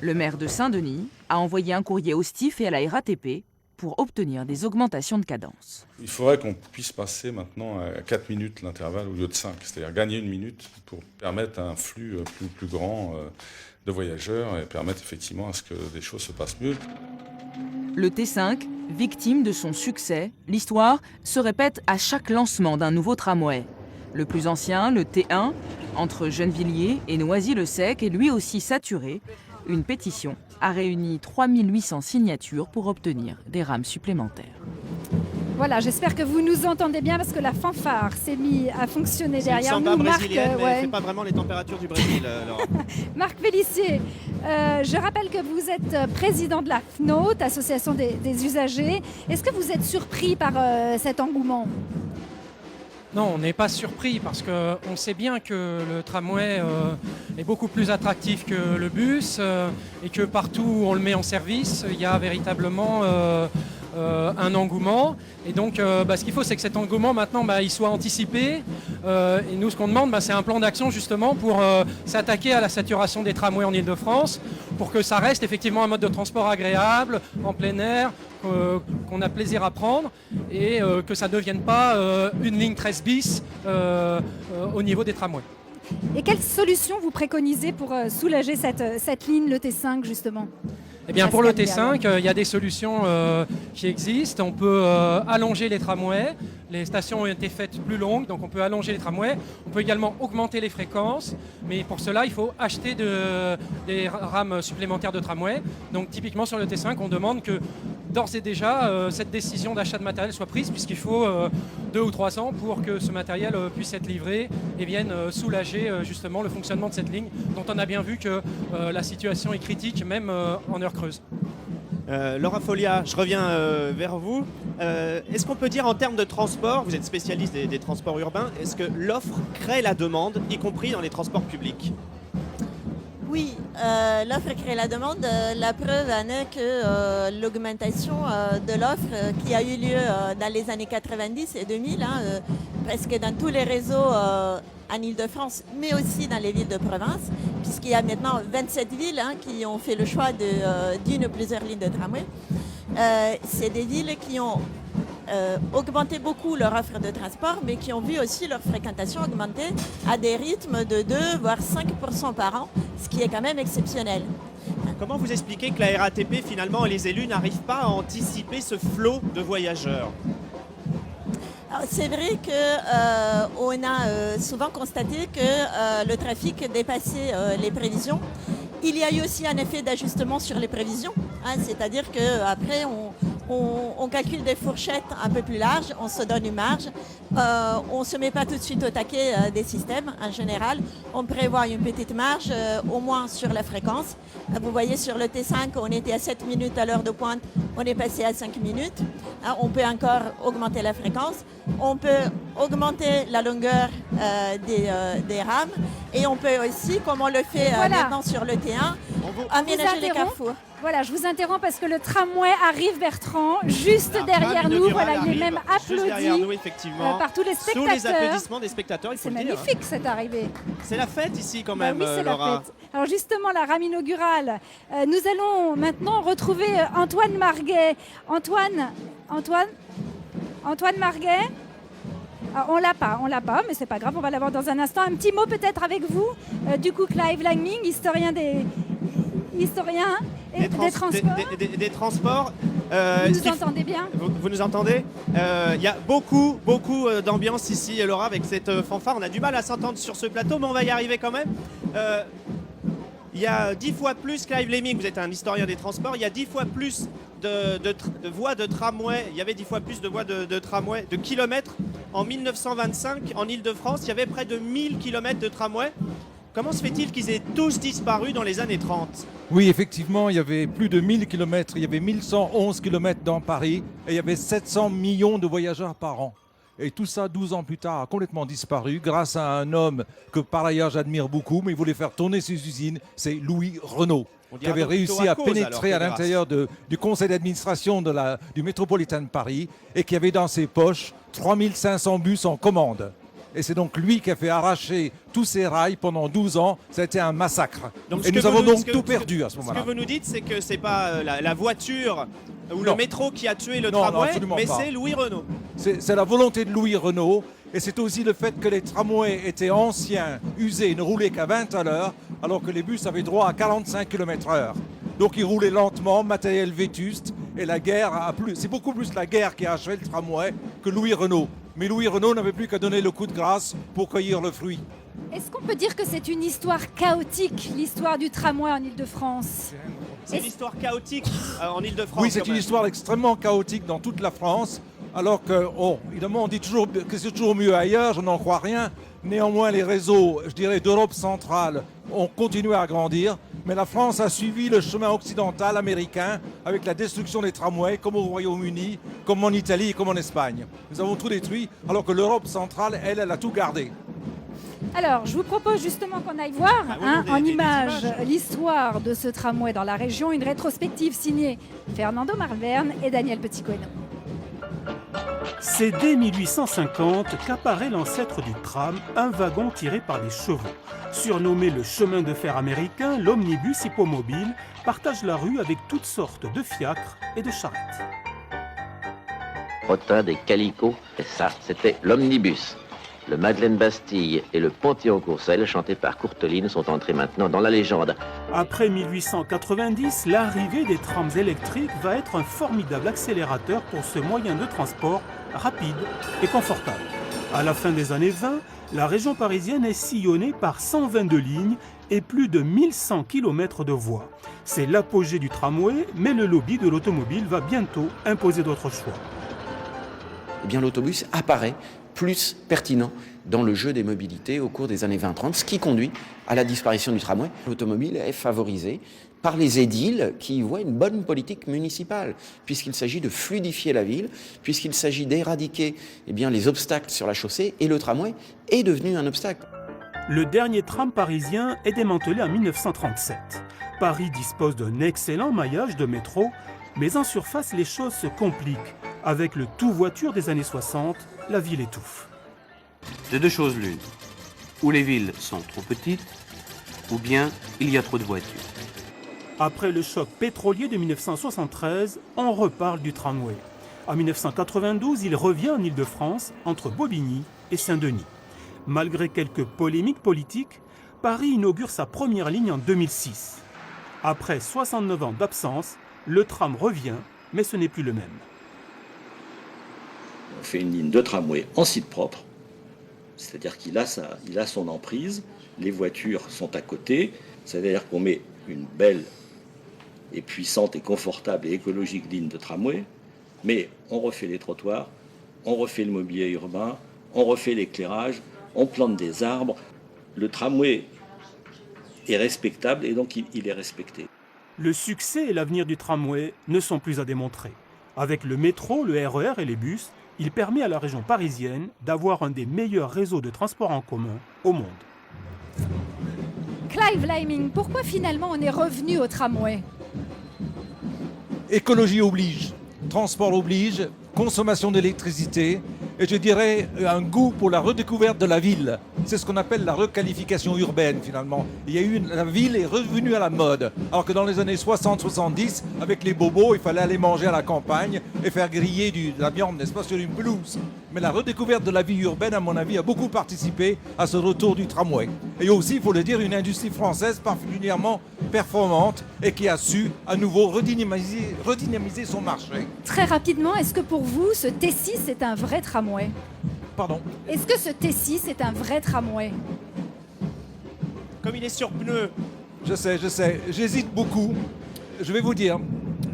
Le maire de Saint-Denis a envoyé un courrier au STIF et à la RATP pour obtenir des augmentations de cadence. Il faudrait qu'on puisse passer maintenant à 4 minutes l'intervalle au lieu de 5, c'est-à-dire gagner 1 minute pour permettre un flux plus grand de voyageurs et permettre effectivement à ce que des choses se passent mieux. Le T5, victime de son succès, l'histoire se répète à chaque lancement d'un nouveau tramway. Le plus ancien, le T1, entre Gennevilliers et Noisy-le-Sec, est lui aussi saturé. Une pétition a réuni 3800 signatures pour obtenir des rames supplémentaires. Voilà, j'espère que vous nous entendez bien parce que la fanfare s'est mise à fonctionner derrière nous. C'est une samba brésilienne, mais elle ne fait pas vraiment les températures du Brésil. Marc Pellissier, je rappelle que vous êtes président de la FNOT, Association des usagers. Est-ce que vous êtes surpris par cet engouement ? Non, on n'est pas surpris parce qu'on sait bien que le tramway est beaucoup plus attractif que le bus et que partout où on le met en service, il y a véritablement un engouement. Et donc, ce qu'il faut, c'est que cet engouement, maintenant, il soit anticipé. Et nous, ce qu'on demande, c'est un plan d'action, justement, pour s'attaquer à la saturation des tramways en Ile-de-France, pour que ça reste effectivement un mode de transport agréable, en plein air, qu'on a plaisir à prendre, et que ça ne devienne pas une ligne 13 bis au niveau des tramways. Et quelles solutions vous préconisez pour soulager cette ligne, le T5, justement ? Eh bien, pour le T5, il y a des solutions qui existent. On peut allonger les tramways. Les stations ont été faites plus longues, donc on peut allonger les tramways. On peut également augmenter les fréquences, mais pour cela, il faut acheter des rames supplémentaires de tramway. Donc typiquement sur le T5, on demande que d'ores et déjà, cette décision d'achat de matériel soit prise, puisqu'il faut 2 ou 3 ans pour que ce matériel puisse être livré et vienne soulager justement le fonctionnement de cette ligne, dont on a bien vu que la situation est critique, même en heure creuse. Laura Folia, je reviens vers vous. Est-ce qu'on peut dire en termes de transport, vous êtes spécialiste des transports urbains, est-ce que l'offre crée la demande, y compris dans les transports publics ? Oui, l'offre crée la demande. La preuve en est que l'augmentation de l'offre qui a eu lieu dans les années 90 et 2000, presque dans tous les réseaux en Ile-de-France, mais aussi dans les villes de province, puisqu'il y a maintenant 27 villes qui ont fait le choix d'une ou plusieurs lignes de tramway. C'est des villes qui ont augmenté beaucoup leur offre de transport, mais qui ont vu aussi leur fréquentation augmenter à des rythmes de 2 voire 5% par an, ce qui est quand même exceptionnel. Comment vous expliquez que la RATP, finalement, les élus n'arrivent pas à anticiper ce flot de voyageurs? C'est vrai qu'on a souvent constaté que le trafic dépassait les prévisions. Il y a eu aussi un effet d'ajustement sur les prévisions, c'est-à-dire qu'après on calcule des fourchettes un peu plus larges, on se donne une marge, on ne se met pas tout de suite au taquet des systèmes en général, on prévoit une petite marge au moins sur la fréquence. Vous voyez sur le T5 on était à 7 minutes à l'heure de pointe, on est passé à 5 minutes, on peut encore augmenter la fréquence, on peut augmenter la longueur des rames et on peut aussi, comme on le fait maintenant sur le T1, aménager les carrefours. Voilà, je vous interromps parce que le tramway arrive, Bertrand, juste derrière nous. Voilà, il est même applaudi nous, effectivement, par tous les spectateurs. Sous les applaudissements des spectateurs, il faut le dire. C'est magnifique cette arrivée. C'est la fête ici quand même, oui, c'est Laura. la fête. Alors justement, la rame inaugurale. Nous allons maintenant retrouver Antoine Marguet. Antoine Marguet. Ah, on l'a pas, mais c'est pas grave, on va l'avoir dans un instant. Un petit mot peut-être avec vous, du coup Clive Langming, historien des transports. Des transports. Vous nous entendez bien? Vous nous entendez? Il y a beaucoup d'ambiance ici, Laura, avec cette fanfare. On a du mal à s'entendre sur ce plateau, mais on va y arriver quand même. Il y a 10 fois plus, Clive Langming, vous êtes un historien des transports, il y a 10 fois plus de voies de tramway, il y avait 10 fois plus de voies de tramway, de kilomètres. En 1925, en Ile-de-France, il y avait près de 1000 kilomètres de tramway. Comment se fait-il qu'ils aient tous disparu dans les années 30? Oui, effectivement, il y avait plus de 1000 km, il y avait 1111 km dans Paris et il y avait 700 millions de voyageurs par an. Et tout ça, 12 ans plus tard, a complètement disparu grâce à un homme que par ailleurs j'admire beaucoup, mais il voulait faire tourner ses usines, c'est Louis Renault, qui avait réussi à pénétrer à l'intérieur du conseil d'administration du métropolitain de Paris et qui avait dans ses poches 3500 bus en commande. Et c'est donc lui qui a fait arracher tous ces rails pendant 12 ans. Ça a été un massacre. Et nous avons donc tout perdu à ce moment-là. Ce que vous nous dites, c'est que c'est pas la voiture ou le métro qui a tué le tramway, mais c'est Louis Renault. C'est la volonté de Louis Renault. Et c'est aussi le fait que les tramways étaient anciens, usés, ne roulaient qu'à 20 à l'heure, alors que les bus avaient droit à 45 km/h. Donc ils roulaient lentement, matériel vétuste. Et la guerre c'est beaucoup plus la guerre qui a achevé le tramway que Louis Renault. Mais Louis Renault n'avait plus qu'à donner le coup de grâce pour cueillir le fruit. Est-ce qu'on peut dire que c'est une histoire chaotique, l'histoire du tramway en Ile-de-France? C'est une histoire chaotique en Ile-de-France. Oui, c'est une histoire extrêmement chaotique dans toute la France. Alors que, évidemment, on dit toujours que c'est toujours mieux ailleurs, je n'en crois rien. Néanmoins, les réseaux, je dirais, d'Europe centrale ont continué à grandir. Mais la France a suivi le chemin occidental américain avec la destruction des tramways, comme au Royaume-Uni, comme en Italie et comme en Espagne. Nous avons tout détruit, alors que l'Europe centrale, elle a tout gardé. Alors, je vous propose justement qu'on aille voir en images l'histoire de ce tramway dans la région, une rétrospective signée Fernando Malverne et Daniel Petit-Coënon. C'est dès 1850 qu'apparaît l'ancêtre du tram, un wagon tiré par des chevaux. Surnommé le chemin de fer américain, l'omnibus hippomobile partage la rue avec toutes sortes de fiacres et de charrettes. Rotin des calicots, et ça, c'était l'omnibus. Le Madeleine-Bastille et le Panthéon-Courcelles, chantés par Courteline, sont entrés maintenant dans la légende. Après 1890, l'arrivée des trams électriques va être un formidable accélérateur pour ce moyen de transport rapide et confortable. À la fin des années 20, la région parisienne est sillonnée par 122 lignes et plus de 1100 km de voies. C'est l'apogée du tramway, mais le lobby de l'automobile va bientôt imposer d'autres choix. Eh bien, l'autobus apparaît plus pertinent dans le jeu des mobilités au cours des années 20-30, ce qui conduit à la disparition du tramway. L'automobile est favorisée par les édiles qui y voient une bonne politique municipale, puisqu'il s'agit de fluidifier la ville, puisqu'il s'agit d'éradiquer les obstacles sur la chaussée, et le tramway est devenu un obstacle. Le dernier tram parisien est démantelé en 1937. Paris dispose d'un excellent maillage de métro, mais en surface, les choses se compliquent. Avec le tout-voiture des années 60, la ville étouffe. De deux choses l'une. Ou les villes sont trop petites, ou bien il y a trop de voitures. Après le choc pétrolier de 1973, on reparle du tramway. En 1992, il revient en Île-de-France, entre Bobigny et Saint-Denis. Malgré quelques polémiques politiques, Paris inaugure sa première ligne en 2006. Après 69 ans d'absence, le tram revient, mais ce n'est plus le même. On fait une ligne de tramway en site propre, c'est-à-dire qu'il a son emprise, les voitures sont à côté, c'est-à-dire qu'on met une belle et puissante et confortable et écologique ligne de tramway, mais on refait les trottoirs, on refait le mobilier urbain, on refait l'éclairage, on plante des arbres. Le tramway est respectable et donc il est respecté. Le succès et l'avenir du tramway ne sont plus à démontrer. Avec le métro, le RER et les bus, il permet à la région parisienne d'avoir un des meilleurs réseaux de transport en commun au monde. Clive Leiming, pourquoi finalement on est revenu au tramway? Écologie oblige, transport oblige, consommation d'électricité et je dirais un goût pour la redécouverte de la ville. C'est ce qu'on appelle la requalification urbaine finalement. La ville est revenue à la mode. Alors que dans les années 60-70, avec les bobos, il fallait aller manger à la campagne et faire griller de la viande, n'est-ce pas, sur une pelouse. Mais la redécouverte de la vie urbaine, à mon avis, a beaucoup participé à ce retour du tramway. Et aussi, il faut le dire, une industrie française particulièrement performante et qui a su à nouveau redynamiser son marché. Très rapidement, est-ce que pour vous, ce T6 est un vrai tramway? Pardon? Est-ce que ce T6 est un vrai tramway? Comme il est sur pneus. Je sais, j'hésite beaucoup. Je vais vous dire,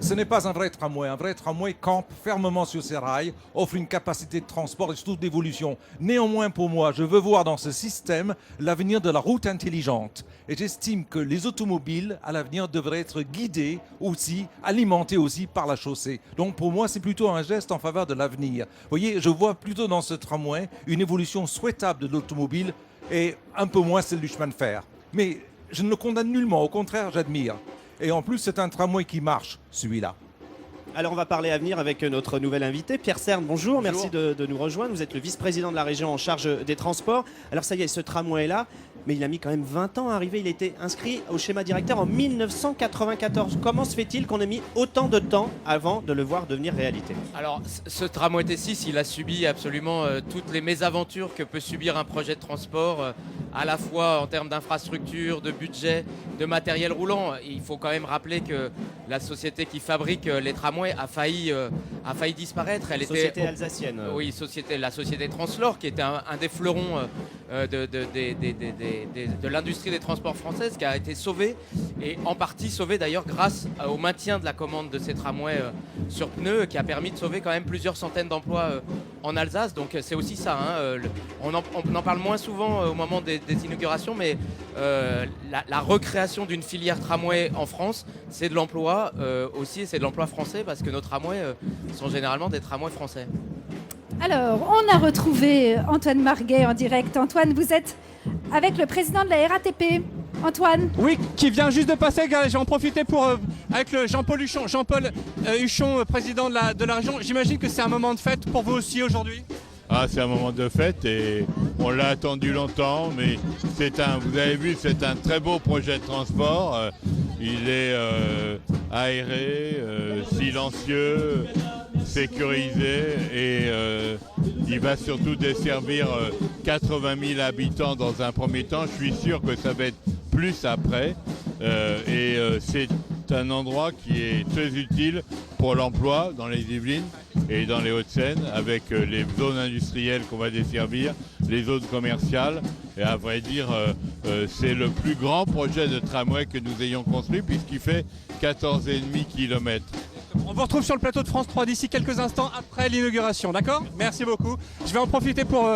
ce n'est pas un vrai tramway. Un vrai tramway campe fermement sur ses rails, offre une capacité de transport et surtout d'évolution. Néanmoins, pour moi, je veux voir dans ce système l'avenir de la route intelligente. Et j'estime que les automobiles, à l'avenir, devraient être guidés aussi, alimentés aussi par la chaussée. Donc pour moi, c'est plutôt un geste en faveur de l'avenir. Vous voyez, je vois plutôt dans ce tramway une évolution souhaitable de l'automobile et un peu moins celle du chemin de fer. Mais je ne le condamne nullement, au contraire, j'admire. Et en plus, c'est un tramway qui marche, celui-là. Alors on va parler avenir avec notre nouvel invité, Pierre Cerne, bonjour. Merci de nous rejoindre. Vous êtes le vice-président de la région en charge des transports. Alors ça y est, ce tramway est là, mais il a mis quand même 20 ans à arriver. Il a été inscrit au schéma directeur en 1994. Comment se fait-il qu'on ait mis autant de temps avant de le voir devenir réalité? Alors ce tramway T6, il a subi absolument toutes les mésaventures que peut subir un projet de transport, à la fois en termes d'infrastructure, de budget, de matériel roulant. Il faut quand même rappeler que la société qui fabrique les tramways a failli disparaître. Elle société était alsacienne. Oui, la société Translor, qui était un des fleurons de l'industrie des transports française, qui a été sauvée, et en partie sauvée d'ailleurs grâce au maintien de la commande de ces tramways sur pneus, qui a permis de sauver quand même plusieurs centaines d'emplois en Alsace. Donc c'est aussi ça, hein, on en parle moins souvent au moment des inaugurations, mais la recréation d'une filière tramway en France, c'est de l'emploi aussi, et c'est de l'emploi français, parce que nos tramways sont généralement des tramways français. Alors, on a retrouvé Antoine Marguet en direct. Antoine, vous êtes avec le président de la RATP. Antoine. Oui, qui vient juste de passer. J'ai en profité pour, avec le Jean-Paul Huchon, président de la région. J'imagine que c'est un moment de fête pour vous aussi aujourd'hui. Ah, c'est un moment de fête et on l'a attendu longtemps, mais vous avez vu, c'est un très beau projet de transport. Il est aéré, silencieux, sécurisé et il va surtout desservir 80 000 habitants dans un premier temps. Je suis sûr que ça va être plus après c'est un endroit qui est très utile pour l'emploi dans les Yvelines et dans les Hauts-de-Seine, avec les zones industrielles qu'on va desservir, les zones commerciales. Et à vrai dire, c'est le plus grand projet de tramway que nous ayons construit, puisqu'il fait 14,5 km. On vous retrouve sur le plateau de France 3 d'ici quelques instants après l'inauguration, d'accord? Merci beaucoup. Je vais en profiter pour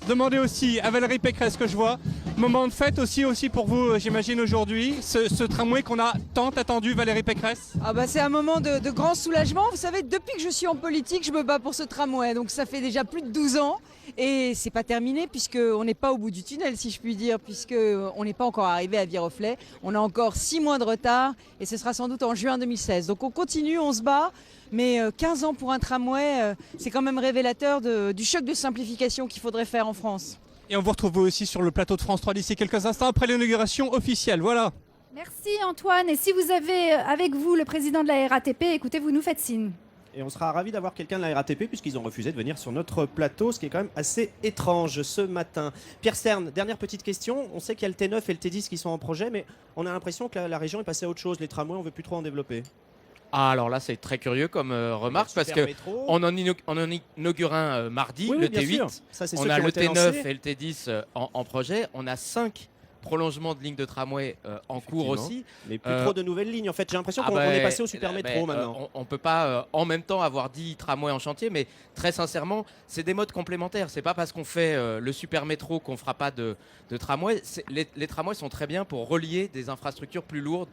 demander aussi à Valérie Pécresse, que je vois. Moment de fête aussi pour vous, j'imagine, aujourd'hui. Ce tramway qu'on a tant attendu, Valérie Pécresse. C'est un moment de grand soulagement. Vous savez, depuis que je suis en politique, je me bats pour ce tramway. Donc ça fait déjà plus de 12 ans. Et c'est pas terminé puisqu'on n'est pas au bout du tunnel, si je puis dire, puisqu'on n'est pas encore arrivé à Viroflay. On a encore 6 mois de retard et ce sera sans doute en juin 2016. Donc on continue, on se bat, mais 15 ans pour un tramway, c'est quand même révélateur du choc de simplification qu'il faudrait faire en France. Et on vous retrouve aussi sur le plateau de France 3 d'ici quelques instants après l'inauguration officielle. Voilà. Merci Antoine. Et si vous avez avec vous le président de la RATP, écoutez, vous nous faites signe. Et on sera ravis d'avoir quelqu'un de la RATP puisqu'ils ont refusé de venir sur notre plateau, ce qui est quand même assez étrange ce matin. Pierre Stern, dernière petite question. On sait qu'il y a le T9 et le T10 qui sont en projet, mais on a l'impression que la région est passée à autre chose. Les tramways, on ne veut plus trop en développer. Ah, alors là, c'est très curieux comme remarque parce qu'on en inaugure un mardi, oui, le T8. Ça, on a le T9 et le T10 en projet. On a 5 prolongement de lignes de tramway en cours aussi. Mais plus trop de nouvelles lignes en fait. J'ai l'impression qu'on est passé au super métro maintenant. On ne peut pas en même temps avoir 10 tramways en chantier, mais très sincèrement, c'est des modes complémentaires. C'est pas parce qu'on fait le super métro qu'on fera pas de tramway. Les tramways sont très bien pour relier des infrastructures plus lourdes,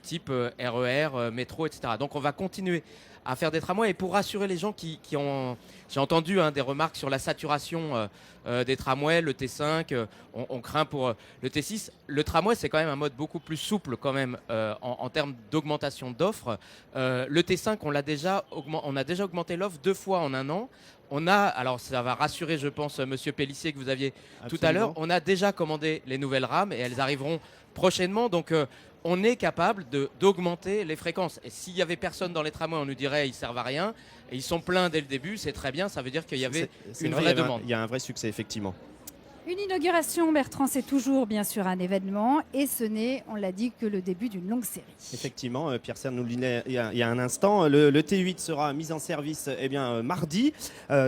type RER, métro, etc. Donc on va continuer à faire des tramways. Et pour rassurer les gens qui ont... J'ai entendu des remarques sur la saturation des tramways, le T5, on craint pour le T6. Le tramway, c'est quand même un mode beaucoup plus souple quand même en termes d'augmentation d'offres. Le T5, on a déjà augmenté l'offre 2 fois en 1 an. Alors ça va rassurer, je pense, Monsieur Pellissier que vous aviez tout à l'heure. On a déjà commandé les nouvelles rames et elles arriveront prochainement. Donc on est capable d'augmenter les fréquences. Et s'il y avait personne dans les tramways, on nous dirait ils servent à rien. Et ils sont pleins dès le début, c'est très bien. Ça veut dire qu'il y avait une vraie demande. Il y a un vrai succès, effectivement. Une inauguration, Bertrand, c'est toujours bien sûr un événement et ce n'est, on l'a dit, que le début d'une longue série. Effectivement, Pierre Serre nous le disait il y a un instant, le T8 sera mis en service mardi,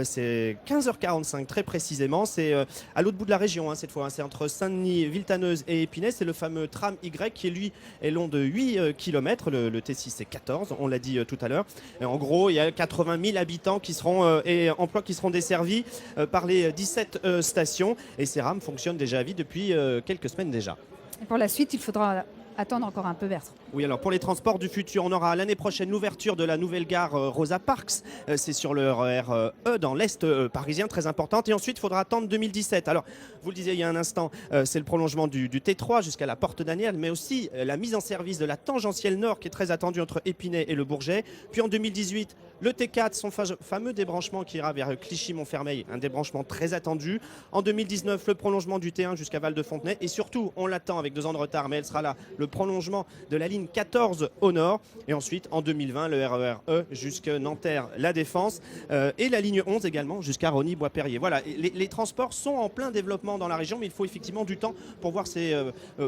c'est 15h45 très précisément, c'est à l'autre bout de la région cette fois, c'est entre Saint-Denis, Villetaneuse et Épinay, c'est le fameux tram Y qui lui est long de 8 km, le T6 c'est 14, on l'a dit tout à l'heure. En gros, il y a 80 000 habitants qui seront, et emplois qui seront desservis par les 17 stations. Et ces rames fonctionnent déjà à vie depuis quelques semaines déjà. Et pour la suite, il faudra attendre encore un peu, Bertrand. Oui, alors pour les transports du futur, on aura l'année prochaine l'ouverture de la nouvelle gare Rosa Parks. C'est sur le RER E dans l'Est parisien, très importante. Et ensuite, il faudra attendre 2017. Alors, vous le disiez il y a un instant, c'est le prolongement du T3 jusqu'à la Porte Daniel, mais aussi la mise en service de la tangentielle nord qui est très attendue entre Épinay et le Bourget. Puis en 2018, le T4, son fameux débranchement qui ira vers Clichy-Montfermeil, un débranchement très attendu. En 2019, le prolongement du T1 jusqu'à Val-de-Fontenay. Et surtout, on l'attend avec 2 ans de retard, mais elle sera là, le prolongement de la ligne 14 au nord. Et ensuite, en 2020, le RER E jusqu'à Nanterre-La Défense et la ligne 11 également jusqu'à Rosny-Bois-Perrier. Voilà, les transports sont en plein développement dans la région, mais il faut effectivement du temps pour voir ces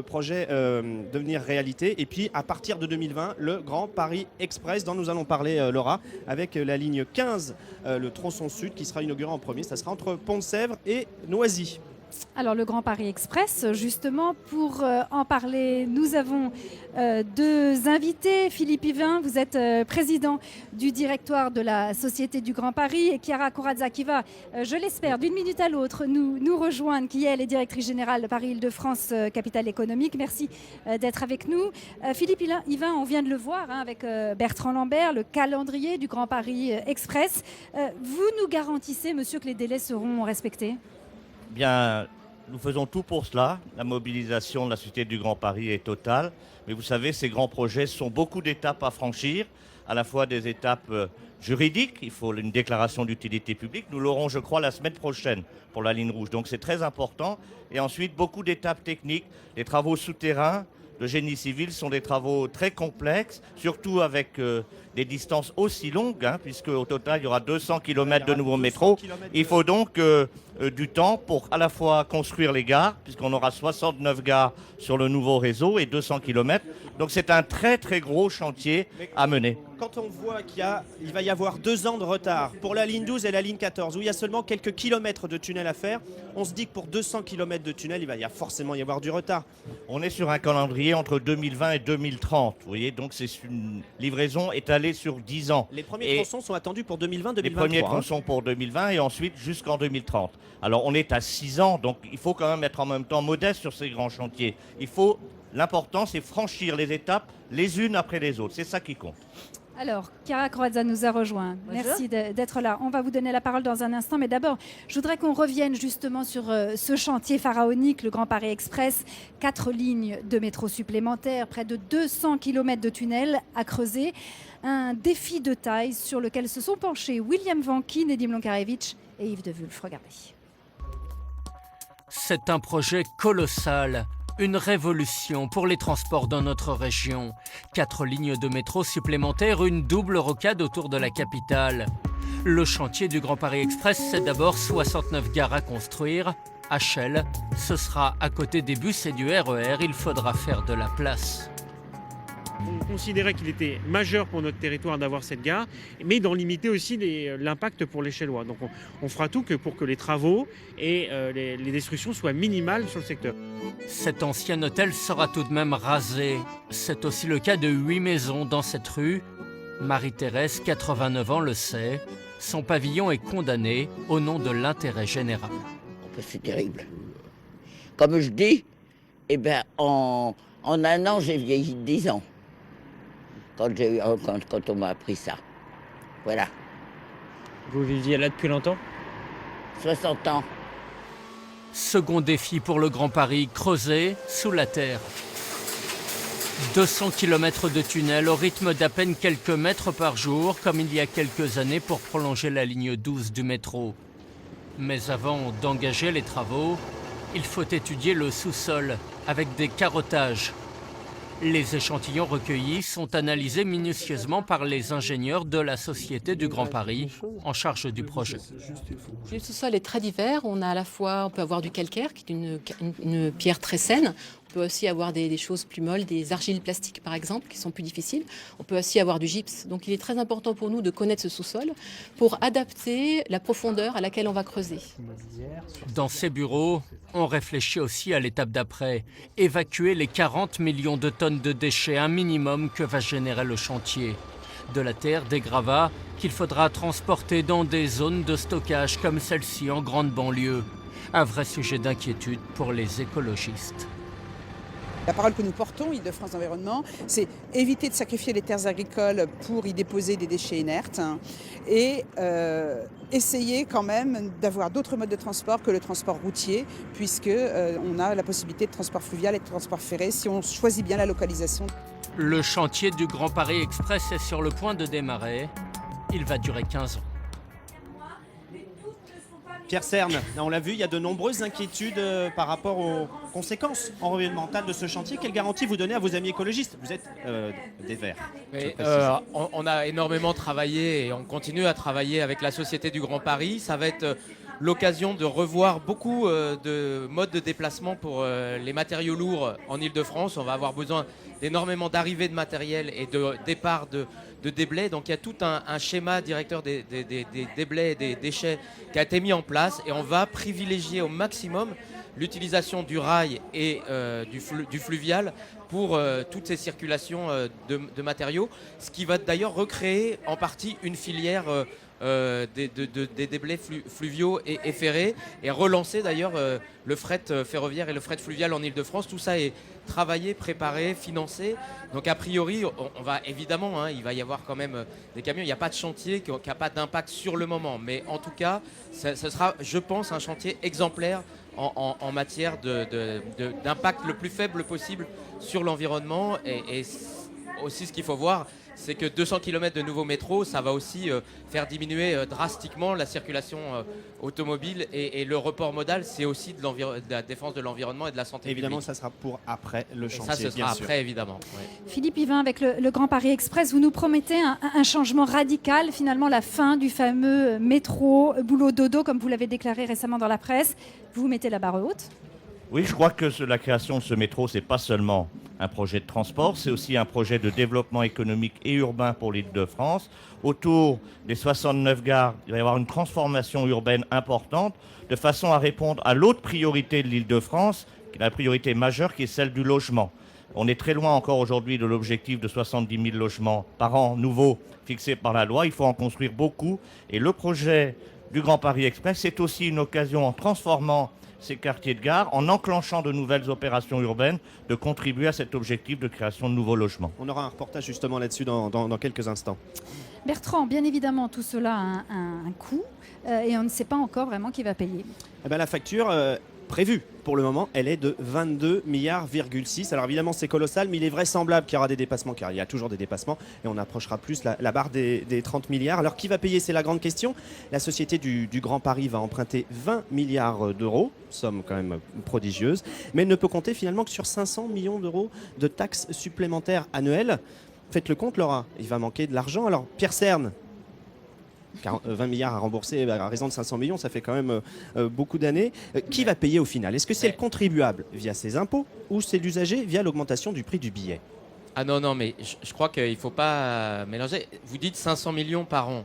projets devenir réalité. Et puis, à partir de 2020, le Grand Paris Express, dont nous allons parler, Laura, avec la ligne 15, le tronçon sud qui sera inauguré en premier. Ça sera entre Pont-de-Sèvres et Noisy. Alors le Grand Paris Express, justement, pour en parler, nous avons 2 invités. Philippe Yvain, vous êtes président du directoire de la Société du Grand Paris, et Chiara Corazza qui va, je l'espère, d'une minute à l'autre nous rejoindre, qui elle est directrice générale de Paris-Île-de-France Capitale économique. Merci d'être avec nous. Philippe Yvain, on vient de le voir avec Bertrand Lambert, le calendrier du Grand Paris Express. Vous nous garantissez, monsieur, que les délais seront respectés ? Bien, nous faisons tout pour cela. La mobilisation de la Société du Grand Paris est totale. Mais vous savez, ces grands projets sont beaucoup d'étapes à franchir, à la fois des étapes juridiques. Il faut une déclaration d'utilité publique. Nous l'aurons, je crois, la semaine prochaine pour la ligne rouge. Donc c'est très important. Et ensuite, beaucoup d'étapes techniques. Les travaux souterrains, le génie civil sont des travaux très complexes, surtout avec des distances aussi longues, puisque au total, il y aura 200 km de nouveaux métros. Il faut donc du temps pour à la fois construire les gares, puisqu'on aura 69 gares sur le nouveau réseau et 200 km. Donc c'est un très très gros chantier à mener. Quand on voit qu'il va y avoir 2 ans de retard pour la ligne 12 et la ligne 14, où il y a seulement quelques kilomètres de tunnel à faire, on se dit que pour 200 km de tunnel, il va forcément y avoir du retard. On est sur un calendrier entre 2020 et 2030, vous voyez, donc c'est une livraison étalée sur 10 ans. Les premiers tronçons sont attendus pour 2020-2023. Les premiers tronçons pour 2020 et ensuite jusqu'en 2030. Alors on est à 6 ans, donc il faut quand même être en même temps modeste sur ces grands chantiers. L'important, c'est franchir les étapes les unes après les autres. C'est ça qui compte. Alors, Chiara Croazza nous a rejoint. Bonjour. Merci d'être là. On va vous donner la parole dans un instant. Mais d'abord, je voudrais qu'on revienne justement sur ce chantier pharaonique, le Grand Paris Express. 4 lignes de métro supplémentaires, près de 200 km de tunnels à creuser. Un défi de taille sur lequel se sont penchés William Vanki, Nedim Lonkarevitch et Yves de Wulf. Regardez. C'est un projet colossal. Une révolution pour les transports dans notre région. 4 lignes de métro supplémentaires, une double rocade autour de la capitale. Le chantier du Grand Paris Express, c'est d'abord 69 gares à construire. À Chelles, ce sera à côté des bus et du RER, il faudra faire de la place. On considérait qu'il était majeur pour notre territoire d'avoir cette gare, mais d'en limiter aussi l'impact pour les Chellois. Donc on fera tout pour que les travaux et les destructions soient minimales sur le secteur. Cet ancien hôtel sera tout de même rasé. C'est aussi le cas de 8 maisons dans cette rue. Marie-Thérèse, 89 ans, le sait. Son pavillon est condamné au nom de l'intérêt général. C'est terrible. Comme je dis, en un an, j'ai vieilli de 10 ans. Quand on m'a appris ça. Voilà. Vous viviez là depuis longtemps ? 60 ans. Second défi pour le Grand Paris, creuser sous la terre. 200 km de tunnel au rythme d'à peine quelques mètres par jour, comme il y a quelques années pour prolonger la ligne 12 du métro. Mais avant d'engager les travaux, il faut étudier le sous-sol avec des carottages. Les échantillons recueillis sont analysés minutieusement par les ingénieurs de la Société du Grand Paris en charge du projet. Le sous-sol est très divers. On peut avoir du calcaire, qui est une pierre très saine. On peut aussi avoir des choses plus molles, des argiles plastiques par exemple, qui sont plus difficiles. On peut aussi avoir du gypse. Donc il est très important pour nous de connaître ce sous-sol pour adapter la profondeur à laquelle on va creuser. Dans ces bureaux, on réfléchit aussi à l'étape d'après. Évacuer les 40 millions de tonnes de déchets, un minimum que va générer le chantier. De la terre, des gravats qu'il faudra transporter dans des zones de stockage comme celle-ci en grande banlieue. Un vrai sujet d'inquiétude pour les écologistes. La parole que nous portons, Île-de-France Environnement, c'est éviter de sacrifier les terres agricoles pour y déposer des déchets inertes et essayer quand même d'avoir d'autres modes de transport que le transport routier, puisqu'on a la possibilité de transport fluvial et de transport ferré si on choisit bien la localisation. Le chantier du Grand Paris Express est sur le point de démarrer. Il va durer 15 ans. Pierre Cerne, on l'a vu, il y a de nombreuses inquiétudes par rapport aux conséquences environnementales de ce chantier. Quelle garantie vous donnez à vos amis écologistes ? Vous êtes des Verts. On a énormément travaillé et on continue à travailler avec la Société du Grand Paris. Ça va être l'occasion de revoir beaucoup de modes de déplacement pour les matériaux lourds en Île-de-France. On va avoir besoin d'énormément d'arrivées de matériel et de départ de déblais. Donc il y a tout un schéma directeur des déblais et des déchets qui a été mis en place et on va privilégier au maximum l'utilisation du rail et du fluvial pour toutes ces circulations de matériaux, ce qui va d'ailleurs recréer en partie une filière des déblais fluviaux et ferrés et relancer d'ailleurs le fret ferroviaire et le fret fluvial en Île-de-France. Tout ça est travaillé, préparé, financé. Donc a priori, on va évidemment, il va y avoir quand même des camions. Il n'y a pas de chantier qui n'a pas d'impact sur le moment. Mais en tout cas, ce sera, je pense, un chantier exemplaire en matière d'impact le plus faible possible sur l'environnement. Et aussi ce qu'il faut voir, c'est que 200 km de nouveaux métros, ça va aussi faire diminuer drastiquement la circulation automobile et le report modal, c'est aussi de la défense de l'environnement et de la santé Évidemment, publique. ça sera pour après le chantier. Ça, ce sera après, évidemment. Ouais. Philippe Yvain, avec le Grand Paris Express, vous nous promettez un changement radical, finalement la fin du fameux métro boulot dodo, comme vous l'avez déclaré récemment dans la presse. Vous mettez la barre haute ? Oui, je crois que la création de ce métro, c'est pas seulement un projet de transport, c'est aussi un projet de développement économique et urbain pour l'Île-de-France. Autour des 69 gares, il va y avoir une transformation urbaine importante, de façon à répondre à l'autre priorité de l'Île-de-France, qui est la priorité majeure, qui est celle du logement. On est très loin encore aujourd'hui de l'objectif de 70 000 logements par an nouveaux fixé par la loi. Il faut en construire beaucoup. Et le projet du Grand Paris Express, c'est aussi une occasion, en transformant ces quartiers de gare, en enclenchant de nouvelles opérations urbaines, de contribuer à cet objectif de création de nouveaux logements. On aura un reportage justement là-dessus dans quelques instants. Bertrand, bien évidemment, tout cela a un coût et on ne sait pas encore vraiment qui va payer. Eh ben, la facture prévue pour le moment, elle est de 22,6 milliards. Alors évidemment c'est colossal, mais il est vraisemblable qu'il y aura des dépassements, car il y a toujours des dépassements, et on approchera plus la barre des 30 milliards. Alors qui va payer, c'est la grande question. La société du Grand Paris va emprunter 20 milliards d'euros, somme quand même prodigieuse, mais elle ne peut compter finalement que sur 500 millions d'euros de taxes supplémentaires annuelles. Faites le compte, Laura, il va manquer de l'argent. Alors Pierre Cern, 20 milliards à rembourser à raison de 500 millions, ça fait quand même beaucoup d'années. Qui va payer au final? Est-ce que c'est le contribuable via ses impôts ou c'est l'usager via l'augmentation du prix du billet? Ah non, mais je crois qu'il ne faut pas mélanger. Vous dites 500 millions par an.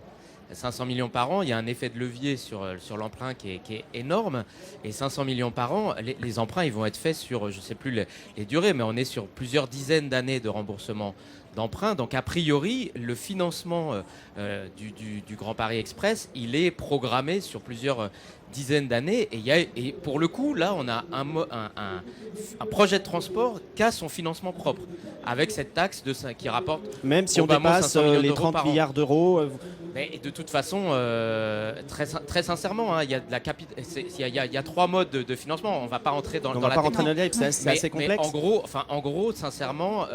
500 millions par an, il y a un effet de levier sur l'emprunt qui est énorme. Et 500 millions par an, les emprunts, ils vont être faits sur, je ne sais plus les durées, mais on est sur plusieurs dizaines d'années de remboursement d'emprunt. Donc a priori, le financement du Grand Paris Express, il est programmé sur plusieurs dizaines d'années. Et pour le coup, là, on a un projet de transport qui a son financement propre, avec cette taxe qui rapporte... Même si on dépasse les 30 milliards d'euros... Mais de toute façon, très sincèrement, il y a de il y a 3 modes de financement. On ne va pas rentrer dans la technique. C'est assez complexe. Mais en gros, sincèrement,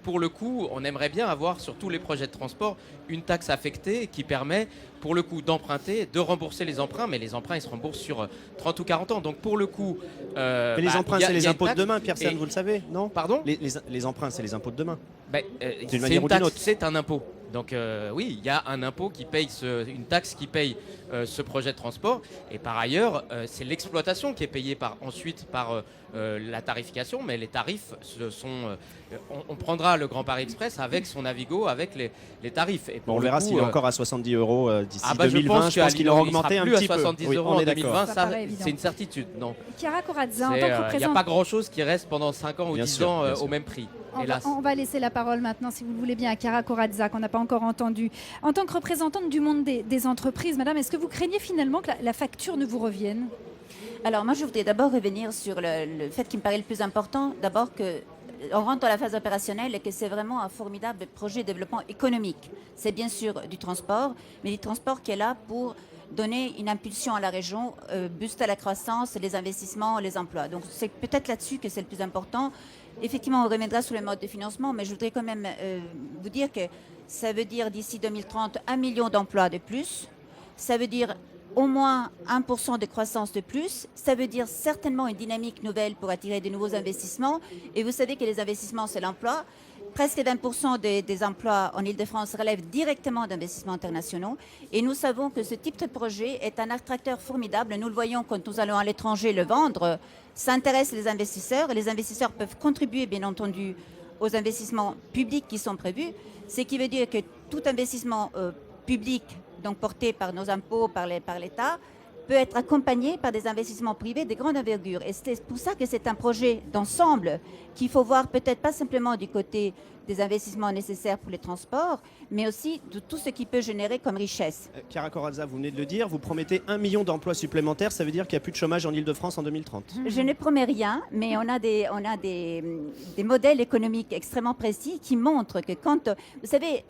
pour le coup, on aimerait bien avoir sur tous les projets de transport une taxe affectée qui permet, pour le coup, d'emprunter, de rembourser les emprunts. Mais les emprunts, ils se remboursent sur 30 ou 40 ans. Donc pour le coup... mais les emprunts, c'est les impôts de demain, Pierre Cern, vous le savez, non? Pardon? Les emprunts, c'est les impôts de demain. D'une manière ou d'une autre. C'est un impôt. Donc oui, il y a un impôt qui paye, une taxe qui paye ce projet de transport. Et par ailleurs, c'est l'exploitation qui est payée ensuite par la tarification. Mais les tarifs, on prendra le Grand Paris Express avec son Navigo, avec les tarifs. Et on verra s'il est encore à 70 euros d'ici 2020. Je pense qu'il aura augmenté un petit peu. À 70 euros en 2020, c'est une certitude. Non. Chiara Corazza, en tant que il n'y a représentante... pas grand-chose qui reste pendant 5 ans ou 10 ans au même prix. On va laisser la parole maintenant, si vous le voulez bien, à Chiara Corazza, qu'on n'a pas encore entendue. En tant que représentante du monde des entreprises, madame, est-ce que vous craignez finalement que la facture ne vous revienne? Alors moi, je voudrais d'abord revenir sur le fait qui me paraît le plus important. D'abord qu'on rentre dans la phase opérationnelle et que c'est vraiment un formidable projet de développement économique. C'est bien sûr du transport, mais du transport qui est là pour donner une impulsion à la région, booster la croissance, les investissements, les emplois. Donc c'est peut-être là-dessus que c'est le plus important. Effectivement, on reviendra sur les modes de financement, mais je voudrais quand même vous dire que ça veut dire d'ici 2030 1 million d'emplois de plus. Ça veut dire au moins 1% de croissance de plus. Ça veut dire certainement une dynamique nouvelle pour attirer de nouveaux investissements. Et vous savez que les investissements, c'est l'emploi. Presque 20% des emplois en Ile-de-France relèvent directement d'investissements internationaux. Et nous savons que ce type de projet est un attracteur formidable. Nous le voyons quand nous allons à l'étranger le vendre. Ça intéresse les investisseurs. Et les investisseurs peuvent contribuer, bien entendu, aux investissements publics qui sont prévus. Ce qui veut dire que tout investissement public, donc porté par nos impôts, par l'État, peut être accompagné par des investissements privés de grande envergure. Et c'est pour ça que c'est un projet d'ensemble qu'il faut voir peut-être pas simplement du côté des investissements nécessaires pour les transports, mais aussi de tout ce qui peut générer comme richesse. Chiara Corazza, vous venez de le dire, vous promettez 1 million d'emplois supplémentaires, ça veut dire qu'il n'y a plus de chômage en Ile-de-France en 2030. Je ne promets rien, mais on a des modèles économiques extrêmement précis qui montrent que quand... Vous savez,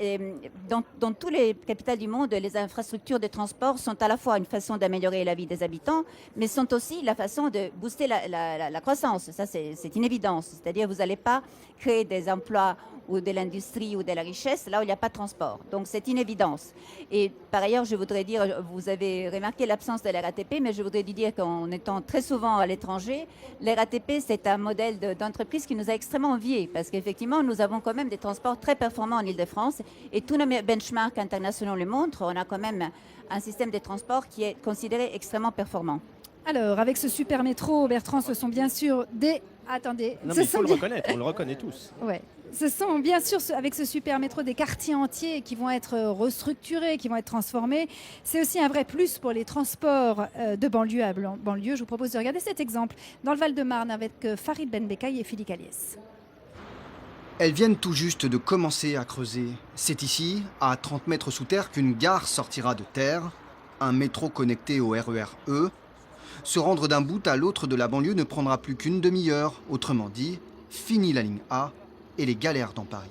dans tous les capitales du monde, les infrastructures de transport sont à la fois une façon d'améliorer la vie des habitants, mais sont aussi la façon de booster la croissance. Ça, c'est une évidence. C'est-à-dire vous n'allez pas créer des emplois ou de l'industrie ou de la richesse, là où il n'y a pas de transport. Donc c'est une évidence. Et par ailleurs, je voudrais dire, vous avez remarqué l'absence de la RATP, mais je voudrais dire qu'en étant très souvent à l'étranger, la RATP, c'est un modèle d'entreprise qui nous a extrêmement enviés, parce qu'effectivement, nous avons quand même des transports très performants en Ile-de-France, et tous nos benchmarks internationaux le montrent, on a quand même un système de transport qui est considéré extrêmement performant. Alors, avec ce super métro, Bertrand, ce sont bien sûr des... Attendez. Non, mais il faut le reconnaître, on le reconnaît tous. Ouais. Ce sont bien sûr, avec ce super métro, des quartiers entiers qui vont être restructurés, qui vont être transformés. C'est aussi un vrai plus pour les transports de banlieue à banlieue. Je vous propose de regarder cet exemple dans le Val-de-Marne avec Farid Benbekay et Philippe Aliès. Elles viennent tout juste de commencer à creuser. C'est ici, à 30 mètres sous terre, qu'une gare sortira de terre, un métro connecté au RER E. Se rendre d'un bout à l'autre de la banlieue ne prendra plus qu'une demi-heure. Autrement dit, fini la ligne A et les galères dans Paris.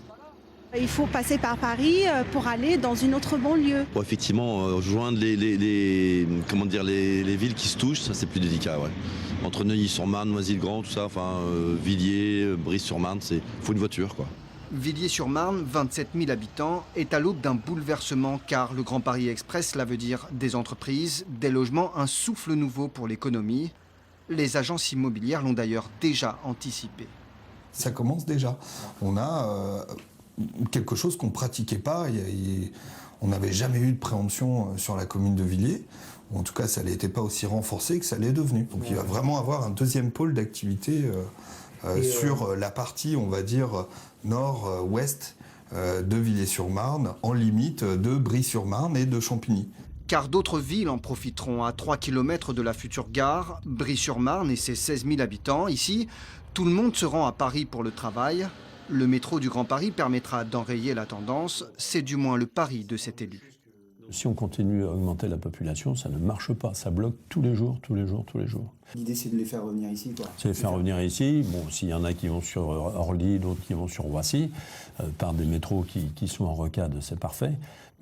Il faut passer par Paris pour aller dans une autre banlieue. Bon, effectivement, joindre les villes qui se touchent, ça c'est plus délicat. Ouais. Entre Neuilly-sur-Marne, Noisy-le-Grand, tout ça, Villiers, Brive-sur-Marne, faut une voiture, quoi. Villiers-sur-Marne, 27 000 habitants, est à l'aube d'un bouleversement car le Grand Paris Express, cela veut dire des entreprises, des logements, un souffle nouveau pour l'économie. Les agences immobilières l'ont d'ailleurs déjà anticipé. Ça commence déjà. On a quelque chose qu'on ne pratiquait pas. On n'avait jamais eu de préemption sur la commune de Villiers. Ou en tout cas, ça n'était pas aussi renforcé que ça l'est devenu. Donc il va vraiment avoir un deuxième pôle d'activité sur la partie, on va dire, nord-ouest de Villiers-sur-Marne, en limite de Brie-sur-Marne et de Champigny. Car d'autres villes en profiteront. À 3 km de la future gare, Brie-sur-Marne et ses 16 000 habitants. Ici, tout le monde se rend à Paris pour le travail. Le métro du Grand Paris permettra d'enrayer la tendance. C'est du moins le pari de cet élu. Si on continue à augmenter la population, ça ne marche pas. Ça bloque tous les jours. L'idée, c'est de les faire revenir ici, quoi. C'est de les faire revenir ici. Bon, s'il y en a qui vont sur Orly, d'autres qui vont sur Roissy, par des métros qui sont en rocade, c'est parfait.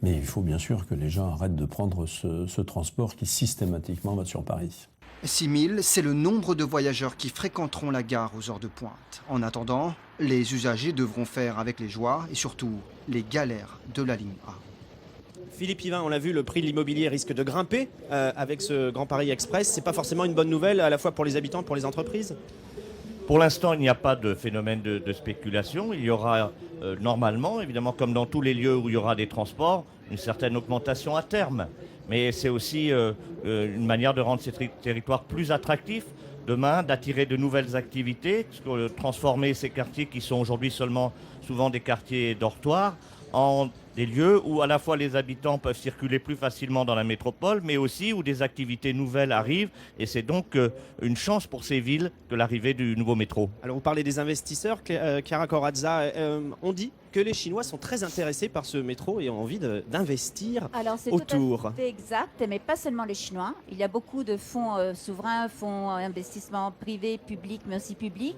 Mais il faut bien sûr que les gens arrêtent de prendre ce transport qui systématiquement va sur Paris. 6 000, c'est le nombre de voyageurs qui fréquenteront la gare aux heures de pointe. En attendant, les usagers devront faire avec les joies et surtout les galères de la ligne A. Philippe Yvain, on l'a vu, le prix de l'immobilier risque de grimper avec ce Grand Paris Express. C'est pas forcément une bonne nouvelle à la fois pour les habitants, pour les entreprises. Pour l'instant, il n'y a pas de phénomène de spéculation. Il y aura normalement, évidemment, comme dans tous les lieux où il y aura des transports, une certaine augmentation à terme. Mais c'est aussi une manière de rendre ces territoires plus attractifs demain, d'attirer de nouvelles activités, transformer ces quartiers qui sont aujourd'hui seulement souvent des quartiers dortoirs en des lieux où à la fois les habitants peuvent circuler plus facilement dans la métropole, mais aussi où des activités nouvelles arrivent. Et c'est donc une chance pour ces villes que l'arrivée du nouveau métro. Alors vous parlez des investisseurs, Chiara Corazza. On dit que les Chinois sont très intéressés par ce métro et ont envie d'investir autour. Alors c'est tout à fait exact, mais pas seulement les Chinois. Il y a beaucoup de fonds souverains, fonds investissement privés, publics, mais aussi publics.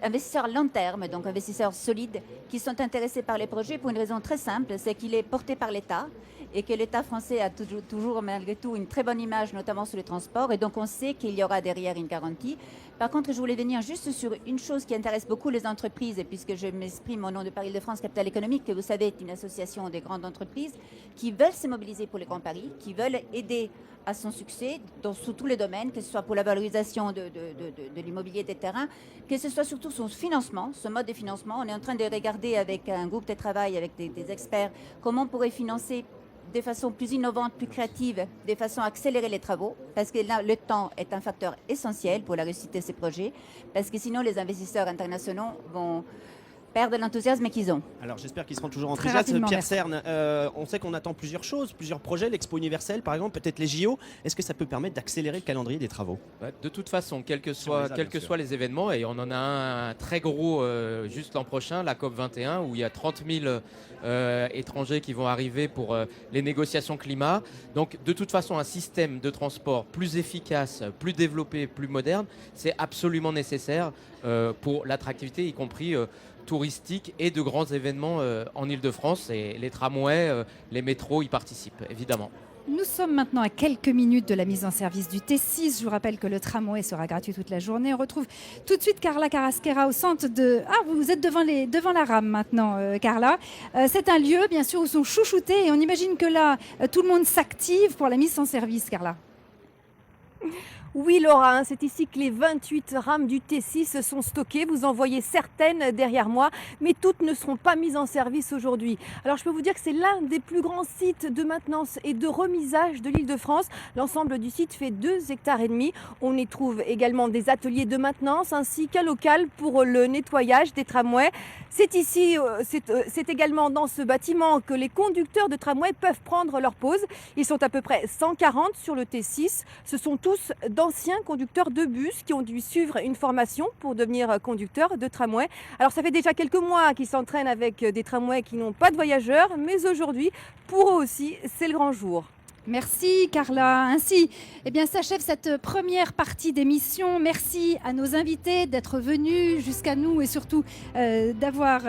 Investisseurs long terme, donc investisseurs solides, qui sont intéressés par les projets pour une raison très simple, c'est qu'il est porté par l'État et que l'État français a toujours malgré tout une très bonne image, notamment sur les transports, et donc on sait qu'il y aura derrière une garantie. Par contre, je voulais venir juste sur une chose qui intéresse beaucoup les entreprises, et puisque je m'exprime au nom de Paris-Île-de-France Capital Économique, que vous savez est une association des grandes entreprises qui veulent se mobiliser pour le Grand Paris, qui veulent aider à son succès sous tous les domaines, que ce soit pour la valorisation de l'immobilier des terrains, que ce soit surtout son financement, ce mode de financement. On est en train de regarder avec un groupe de travail, avec des experts, comment on pourrait financer de façon plus innovante, plus créative, de façon à accélérer les travaux, parce que là, le temps est un facteur essentiel pour la réussite de ces projets, parce que sinon les investisseurs internationaux vont perdre l'enthousiasme qu'ils ont. Alors j'espère qu'ils seront toujours enthousiastes. Pierre merci. Cerne, on sait qu'on attend plusieurs choses, plusieurs projets, l'Expo universelle par exemple, peut-être les JO. Est-ce que ça peut permettre d'accélérer le calendrier des travaux? De toute façon, quels que soient les événements, et on en a un très gros juste l'an prochain, la COP21, où il y a 30 000 étrangers qui vont arriver pour les négociations climat. Donc de toute façon, un système de transport plus efficace, plus développé, plus moderne, c'est absolument nécessaire pour l'attractivité, y compris touristique et de grands événements en Ile-de-France. Et les tramways, les métros y participent, évidemment. Nous sommes maintenant à quelques minutes de la mise en service du T6. Je vous rappelle que le tramway sera gratuit toute la journée. On retrouve tout de suite Carla Carrasquera au centre de... Ah, vous êtes devant la rame maintenant, Carla. C'est un lieu, bien sûr, où sont chouchoutés. Et on imagine que là, tout le monde s'active pour la mise en service, Carla. Oui Laura, c'est ici que les 28 rames du T6 sont stockées. Vous en voyez certaines derrière moi, mais toutes ne seront pas mises en service aujourd'hui. Alors je peux vous dire que c'est l'un des plus grands sites de maintenance et de remisage de l'Île-de-France. L'ensemble du site fait 2,5 hectares. On y trouve également des ateliers de maintenance ainsi qu'un local pour le nettoyage des tramways. C'est ici, c'est également dans ce bâtiment que les conducteurs de tramway peuvent prendre leur pause. Ils sont à peu près 140 sur le T6. Ce sont tous d'anciens conducteurs de bus qui ont dû suivre une formation pour devenir conducteurs de tramway. Alors ça fait déjà quelques mois qu'ils s'entraînent avec des tramways qui n'ont pas de voyageurs, mais aujourd'hui, pour eux aussi, c'est le grand jour. Merci Carla. Ainsi, s'achève cette première partie d'émission. Merci à nos invités d'être venus jusqu'à nous et surtout d'avoir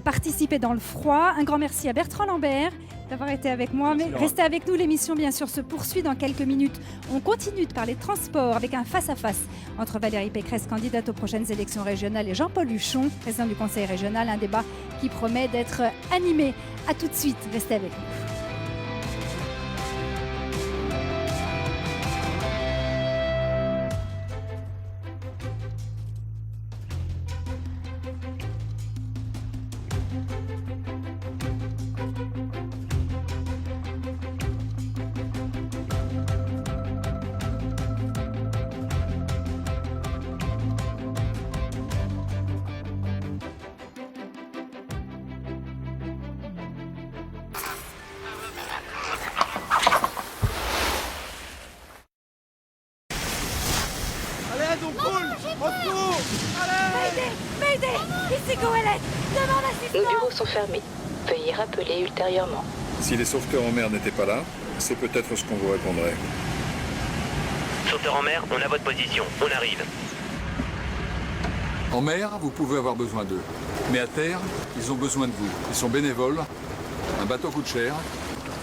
participé dans le froid. Un grand merci à Bertrand Lambert d'avoir été avec moi. Mais restez avec nous, l'émission bien sûr se poursuit dans quelques minutes. On continue de parler transport avec un face-à-face entre Valérie Pécresse, candidate aux prochaines élections régionales, et Jean-Paul Huchon, président du conseil régional. Un débat qui promet d'être animé. A tout de suite, restez avec nous. Nos bureaux sont fermés. Veuillez rappeler ultérieurement. Si les sauveteurs en mer n'étaient pas là, c'est peut-être ce qu'on vous répondrait. Sauveteurs en mer, on a votre position. On arrive. En mer, vous pouvez avoir besoin d'eux. Mais à terre, ils ont besoin de vous. Ils sont bénévoles. Un bateau coûte cher.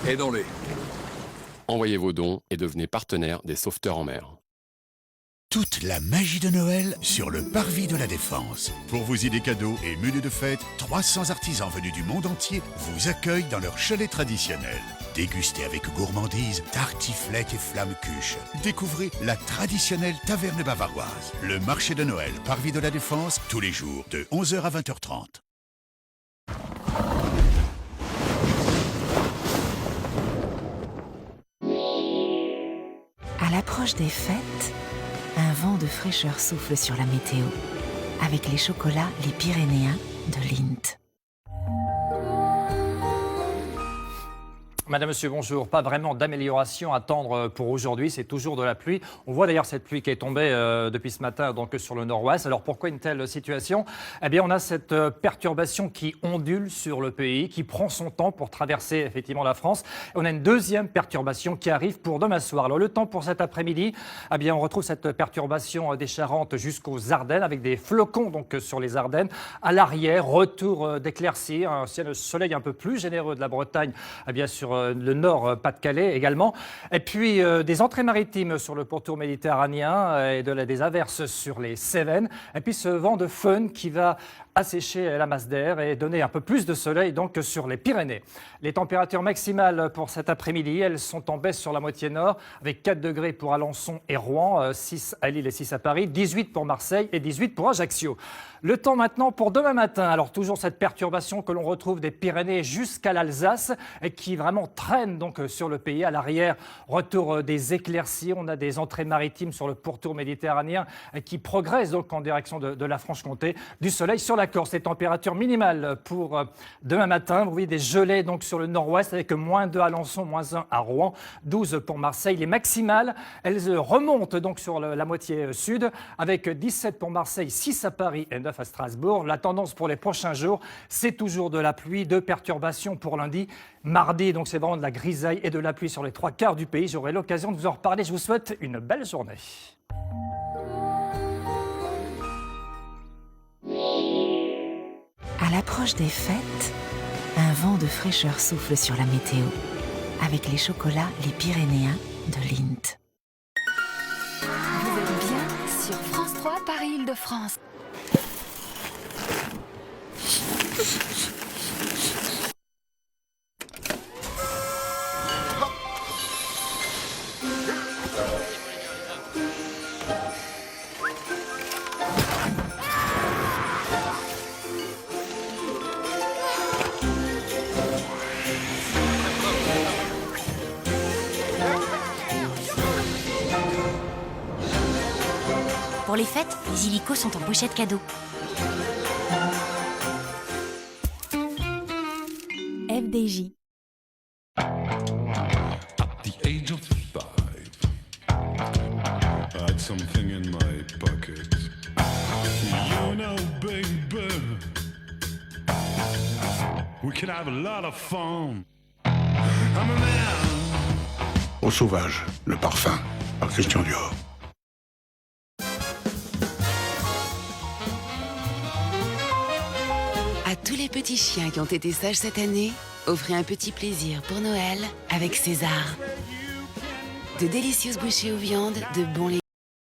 Aidons-les. Envoyez vos dons et devenez partenaire des sauveteurs en mer. Toute la magie de Noël sur le parvis de la Défense. Pour vos idées cadeaux et menus de fête, 300 artisans venus du monde entier vous accueillent dans leur chalet traditionnel. Dégustez avec gourmandise tartiflette et flamme-cuche. Découvrez la traditionnelle taverne bavaroise. Le marché de Noël, parvis de la Défense, tous les jours de 11h à 20h30. À l'approche des fêtes, un vent de fraîcheur souffle sur la météo, avec les chocolats Les Pyrénéens de Lindt. Madame, monsieur, bonjour. Pas vraiment d'amélioration à attendre pour aujourd'hui. C'est toujours de la pluie. On voit d'ailleurs cette pluie qui est tombée depuis ce matin donc sur le nord-ouest. Alors pourquoi une telle situation ? Eh bien, on a cette perturbation qui ondule sur le pays, qui prend son temps pour traverser effectivement la France. Et on a une deuxième perturbation qui arrive pour demain soir. Alors le temps pour cet après-midi, eh bien, on retrouve cette perturbation des Charentes jusqu'aux Ardennes avec des flocons donc sur les Ardennes. À l'arrière, retour d'éclaircies, un ciel de soleil un peu plus généreux de la Bretagne, eh bien sur le nord Pas-de-Calais également. Et puis des entrées maritimes sur le pourtour méditerranéen et des averses sur les Cévennes. Et puis ce vent de föhn qui va assécher la masse d'air et donner un peu plus de soleil donc sur les Pyrénées. Les températures maximales pour cet après-midi, elles sont en baisse sur la moitié nord avec 4 degrés pour Alençon et Rouen, 6 à Lille et 6 à Paris, 18 pour Marseille et 18 pour Ajaccio. Le temps maintenant pour demain matin. Alors toujours cette perturbation que l'on retrouve des Pyrénées jusqu'à l'Alsace et qui vraiment traîne donc sur le pays. À l'arrière, retour des éclaircies. On a des entrées maritimes sur le pourtour méditerranéen qui progressent donc en direction de la Franche-Comté. Du soleil sur la Corse. Les températures minimales pour demain matin. Vous voyez des gelées donc sur le nord-ouest avec -2 à Alençon, -1 à Rouen, 12 pour Marseille. Les maximales, elles remontent donc sur la moitié sud avec 17 pour Marseille, 6 à Paris et 9 à Strasbourg. La tendance pour les prochains jours, c'est toujours de la pluie, de perturbations pour lundi. Mardi, donc c'est vraiment de la grisaille et de la pluie sur les 3/4 du pays. J'aurai l'occasion de vous en reparler. Je vous souhaite une belle journée. À l'approche des fêtes, un vent de fraîcheur souffle sur la météo, avec les chocolats Les Pyrénéens de Lindt. Vous êtes bien sur France 3 Paris-Île-de-France. Pour les fêtes, les illicos sont en pochette cadeau. FDJ. At the age of 5, I had something in my pocket. You know, baby, we can have a lot of fun. I'm a man sauvage, le parfum, par Christian Dior. À tous les petits chiens qui ont été sages cette année, offrez un petit plaisir pour Noël avec César. De délicieuses bouchées aux viandes, de bons légumes.